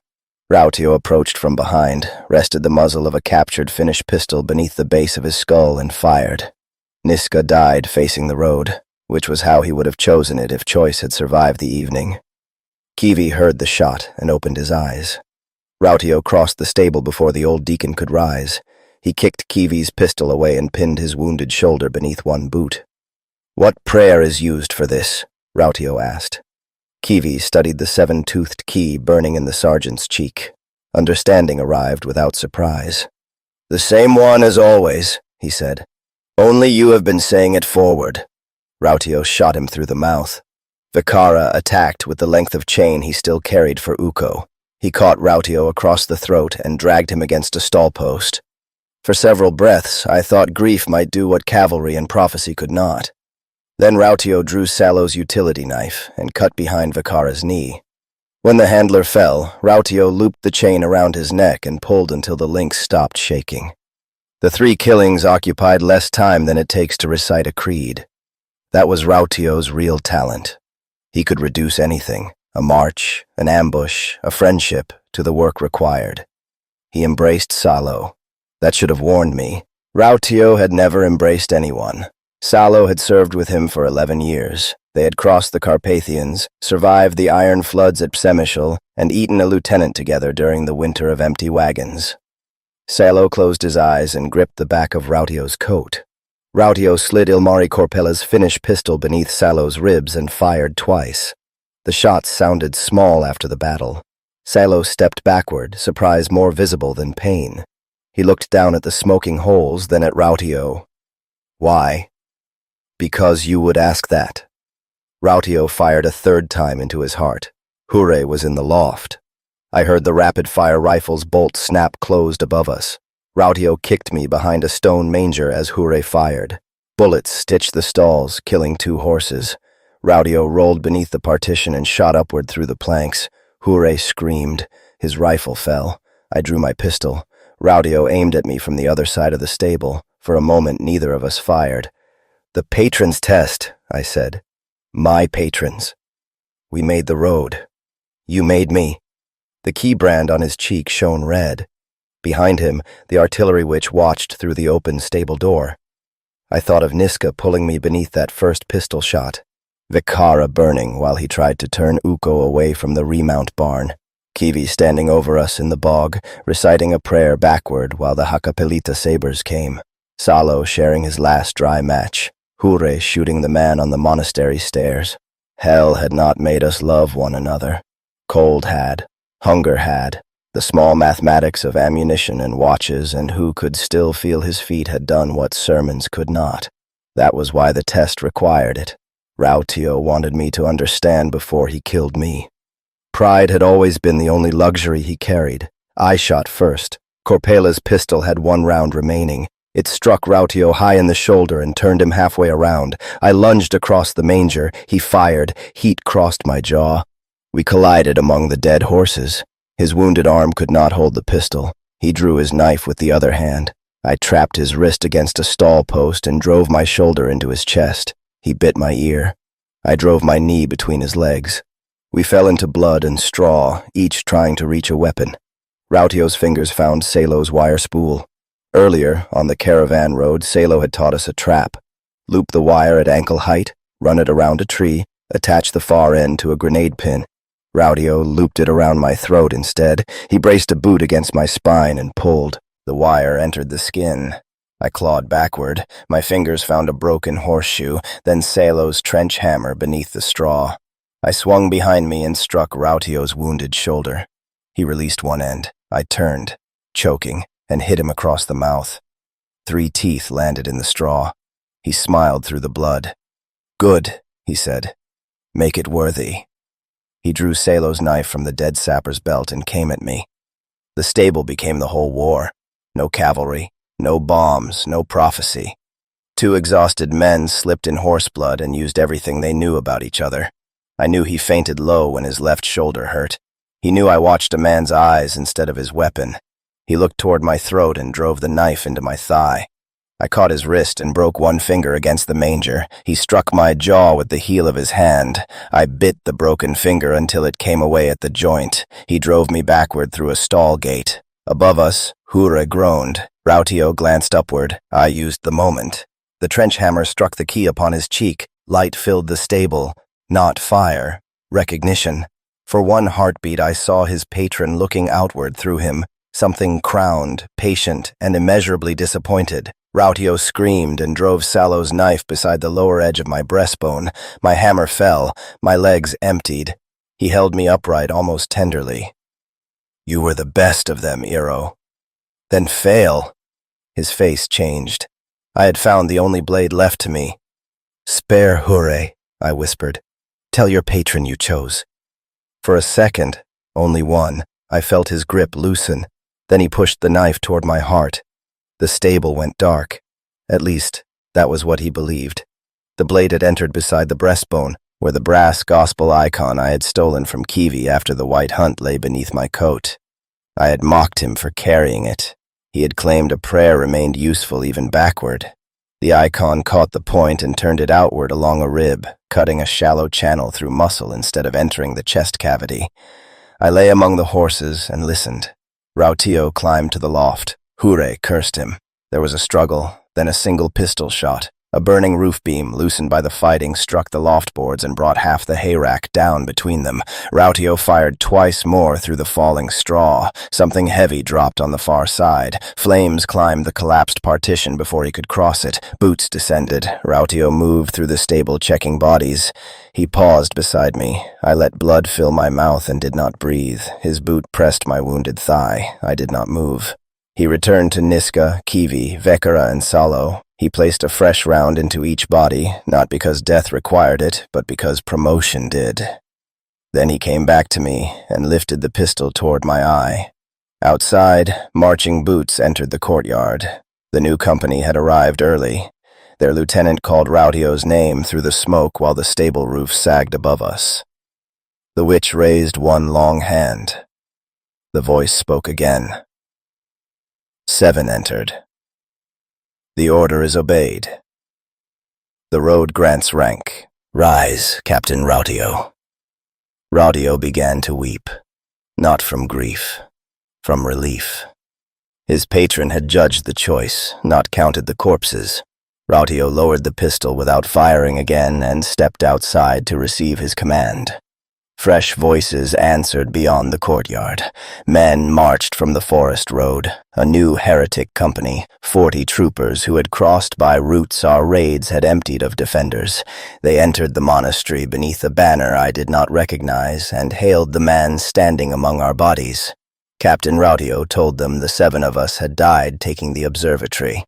Rautio approached from behind, rested the muzzle of a captured Finnish pistol beneath the base of his skull, and fired. Niska died facing the road, which was how he would have chosen it if choice had survived the evening. Kivi heard the shot and opened his eyes. Rautio crossed the stable before the old deacon could rise. He kicked Kivi's pistol away and pinned his wounded shoulder beneath one boot. "What prayer is used for this?" Rautio asked. Kivi studied the 7-toothed key burning in the sergeant's cheek. Understanding arrived without surprise. "The same one as always," he said. "Only you have been saying it forward." Rautio shot him through the mouth. Vakara attacked with the length of chain he still carried for Ukko. He caught Rautio across the throat and dragged him against a stall post. For several breaths, I thought grief might do what cavalry and prophecy could not. Then Rautio drew Salo's utility knife and cut behind Vakara's knee. When the handler fell, Rautio looped the chain around his neck and pulled until the links stopped shaking. The 3 killings occupied less time than it takes to recite a creed. That was Rautio's real talent. He could reduce anything, a march, an ambush, a friendship, to the work required. He embraced Salo. That should have warned me. Rautio had never embraced anyone. Salo had served with him for 11 years. They had crossed the Carpathians, survived the iron floods at Przemyśl, and eaten a lieutenant together during the winter of empty wagons. Salo closed his eyes and gripped the back of Rautio's coat. Rautio slid Ilmari Corpella's Finnish pistol beneath Salo's ribs and fired twice. The shots sounded small after the battle. Salo stepped backward, surprise more visible than pain. He looked down at the smoking holes, then at Rautio. "Why?" "Because you would ask that." Rautio fired a third time into his heart. Hure was in the loft. I heard the rapid-fire rifle's bolt snap closed above us. Rautio kicked me behind a stone manger as Hure fired. Bullets stitched the stalls, killing 2 horses. Rautio rolled beneath the partition and shot upward through the planks. Hure screamed. His rifle fell. I drew my pistol. Rautio aimed at me from the other side of the stable. For a moment, neither of us fired. "The patron's test," I said. "My patrons. We made the road. You made me." The key brand on his cheek shone red. Behind him, the artillery witch watched through the open stable door. I thought of Niska pulling me beneath that first pistol shot. Vikara burning while he tried to turn Ukko away from the remount barn. Kivi standing over us in the bog, reciting a prayer backward while the Hakapelita sabers came. Salo sharing his last dry match. Hure shooting the man on the monastery stairs. Hell had not made us love one another. Cold had. Hunger had. The small mathematics of ammunition and watches and who could still feel his feet had done what sermons could not. That was why the test required it. Rautio wanted me to understand before he killed me. Pride had always been the only luxury he carried. I shot first. Corpella's pistol had 1 round remaining. It struck Rautio high in the shoulder and turned him halfway around. I lunged across the manger. He fired. Heat crossed my jaw. We collided among the dead horses. His wounded arm could not hold the pistol. He drew his knife with the other hand. I trapped his wrist against a stall post and drove my shoulder into his chest. He bit my ear. I drove my knee between his legs. We fell into blood and straw, each trying to reach a weapon. Rautio's fingers found Salo's wire spool. Earlier, on the caravan road, Salo had taught us a trap. Loop the wire at ankle height, run it around a tree, attach the far end to a grenade pin. Rautio looped it around my throat instead. He braced a boot against my spine and pulled. The wire entered the skin. I clawed backward. My fingers found a broken horseshoe, then Salo's trench hammer beneath the straw. I swung behind me and struck Rautio's wounded shoulder. He released one end. I turned, choking, and hit him across the mouth. 3 teeth landed in the straw. He smiled through the blood. "Good," he said. "Make it worthy." He drew Salo's knife from the dead sapper's belt and came at me. The stable became the whole war. No cavalry, no bombs, no prophecy. 2 exhausted men slipped in horseblood and used everything they knew about each other. I knew he fainted low when his left shoulder hurt. He knew I watched a man's eyes instead of his weapon. He looked toward my throat and drove the knife into my thigh. I caught his wrist and broke 1 finger against the manger. He struck my jaw with the heel of his hand. I bit the broken finger until it came away at the joint. He drove me backward through a stall gate. Above us, Hure groaned. Rautio glanced upward. I used the moment. The trench hammer struck the key upon his cheek. Light filled the stable. Not fire. Recognition. For 1 heartbeat, I saw his patron looking outward through him. Something crowned, patient, and immeasurably disappointed. Rautio screamed and drove Salo's knife beside the lower edge of my breastbone. My hammer fell. My legs emptied. He held me upright almost tenderly. "You were the best of them, Iro." "Then fail." His face changed. I had found the only blade left to me. "Spare Hure," I whispered. "Tell your patron you chose." For a second, only one, I felt his grip loosen. Then he pushed the knife toward my heart. The stable went dark. At least, that was what he believed. The blade had entered beside the breastbone, where the brass gospel icon I had stolen from Kivi after the white hunt lay beneath my coat. I had mocked him for carrying it. He had claimed a prayer remained useful even backward. The icon caught the point and turned it outward along a rib, cutting a shallow channel through muscle instead of entering the chest cavity. I lay among the horses and listened. Rautio climbed to the loft. Hure cursed him. There was a struggle, then a single pistol shot. A burning roof beam, loosened by the fighting, struck the loft boards and brought half the hayrack down between them. Rautio fired twice more through the falling straw. Something heavy dropped on the far side. Flames climbed the collapsed partition before he could cross it. Boots descended. Rautio moved through the stable, checking bodies. He paused beside me. I let blood fill my mouth and did not breathe. His boot pressed my wounded thigh. I did not move. He returned to Niska, Kivi, Vekara, and Salo. He placed a fresh round into each body, not because death required it, but because promotion did. Then he came back to me and lifted the pistol toward my eye. Outside, marching boots entered the courtyard. The new company had arrived early. Their lieutenant called Rautio's name through the smoke while the stable roof sagged above us. The witch raised one long hand. The voice spoke again. 7 entered. The order is obeyed. The road grants rank. Rise, Captain Rautio. Rautio began to weep, not from grief, from relief. His patron had judged the choice, not counted the corpses. Rautio lowered the pistol without firing again and stepped outside to receive his command. Fresh voices answered beyond the courtyard. Men marched from the forest road, a new Heretic company, 40 troopers who had crossed by routes our raids had emptied of defenders. They entered the monastery beneath a banner I did not recognize and hailed the man standing among our bodies. Captain Rautio told them the 7 of us had died taking the observatory.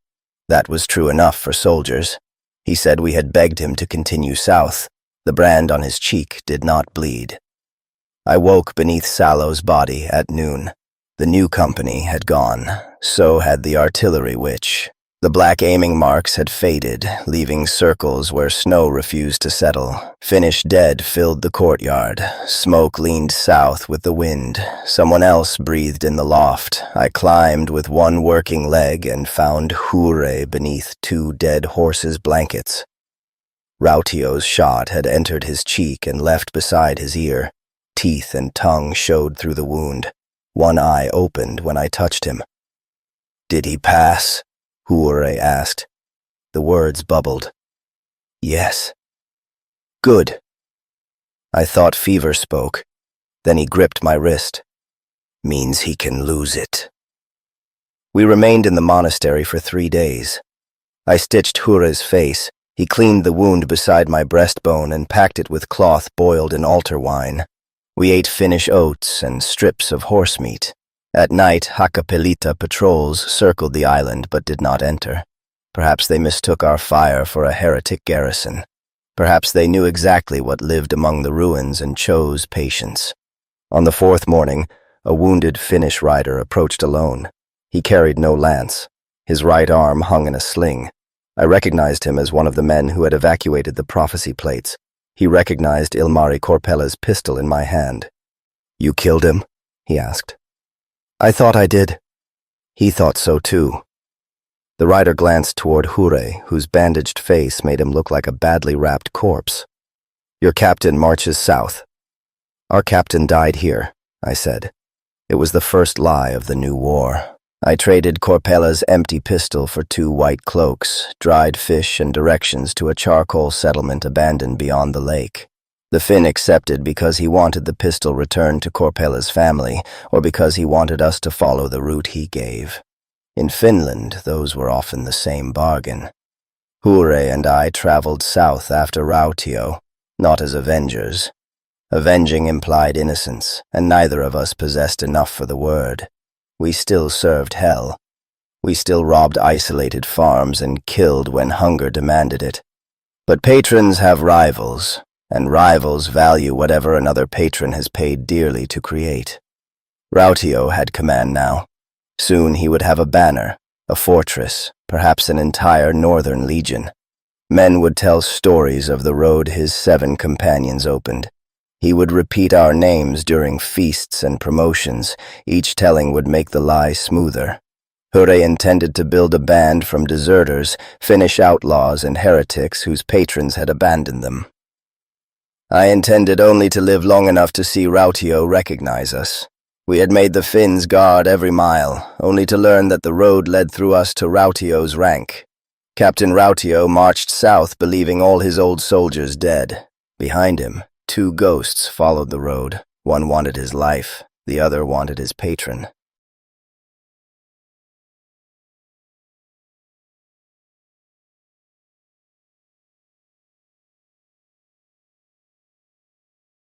That was true enough for soldiers. He said we had begged him to continue south. The brand on his cheek did not bleed. I woke beneath Salo's body at noon. The new company had gone. So had the artillery witch. The black aiming marks had faded, leaving circles where snow refused to settle. Finished dead filled the courtyard. Smoke leaned south with the wind. Someone else breathed in the loft. I climbed with one working leg and found Hure beneath 2 dead horses' blankets. Rautio's shot had entered his cheek and left beside his ear. Teeth and tongue showed through the wound. One eye opened when I touched him. "Did he pass?" Hure asked. The words bubbled. "Yes." "Good." I thought fever spoke. Then he gripped my wrist. "Means he can lose it." We remained in the monastery for 3 days. I stitched Hure's face. He cleaned the wound beside my breastbone and packed it with cloth boiled in altar wine. We ate Finnish oats and strips of horse meat. At night, Hakapelita patrols circled the island but did not enter. Perhaps they mistook our fire for a heretic garrison. Perhaps they knew exactly what lived among the ruins and chose patience. On the 4th morning, a wounded Finnish rider approached alone. He carried no lance. His right arm hung in a sling. I recognized him as one of the men who had evacuated the prophecy plates. He recognized Ilmari Korpela's pistol in my hand. "You killed him?" he asked. I thought I did. He thought so too. The rider glanced toward Hure, whose bandaged face made him look like a badly wrapped corpse. "Your captain marches south." "Our captain died here," I said. It was the first lie of the new war. I traded Korpela's empty pistol for 2 white cloaks, dried fish, and directions to a charcoal settlement abandoned beyond the lake. The Finn accepted because he wanted the pistol returned to Korpela's family, or because he wanted us to follow the route he gave. In Finland, those were often the same bargain. Hure and I traveled south after Rautio, not as avengers. Avenging implied innocence, and neither of us possessed enough for the word. We still served hell. We still robbed isolated farms and killed when hunger demanded it. But patrons have rivals, and rivals value whatever another patron has paid dearly to create. Rautio had command now. Soon he would have a banner, a fortress, perhaps an entire northern legion. Men would tell stories of the road his 7 companions opened. He would repeat our names during feasts and promotions. Each telling would make the lie smoother. Hure intended to build a band from deserters, Finnish outlaws and heretics whose patrons had abandoned them. I intended only to live long enough to see Rautio recognize us. We had made the Finns guard every mile, only to learn that the road led through us to Rautio's rank. Captain Rautio marched south, believing all his old soldiers dead. Behind him, two ghosts followed the road. One wanted his life, the other wanted his patron.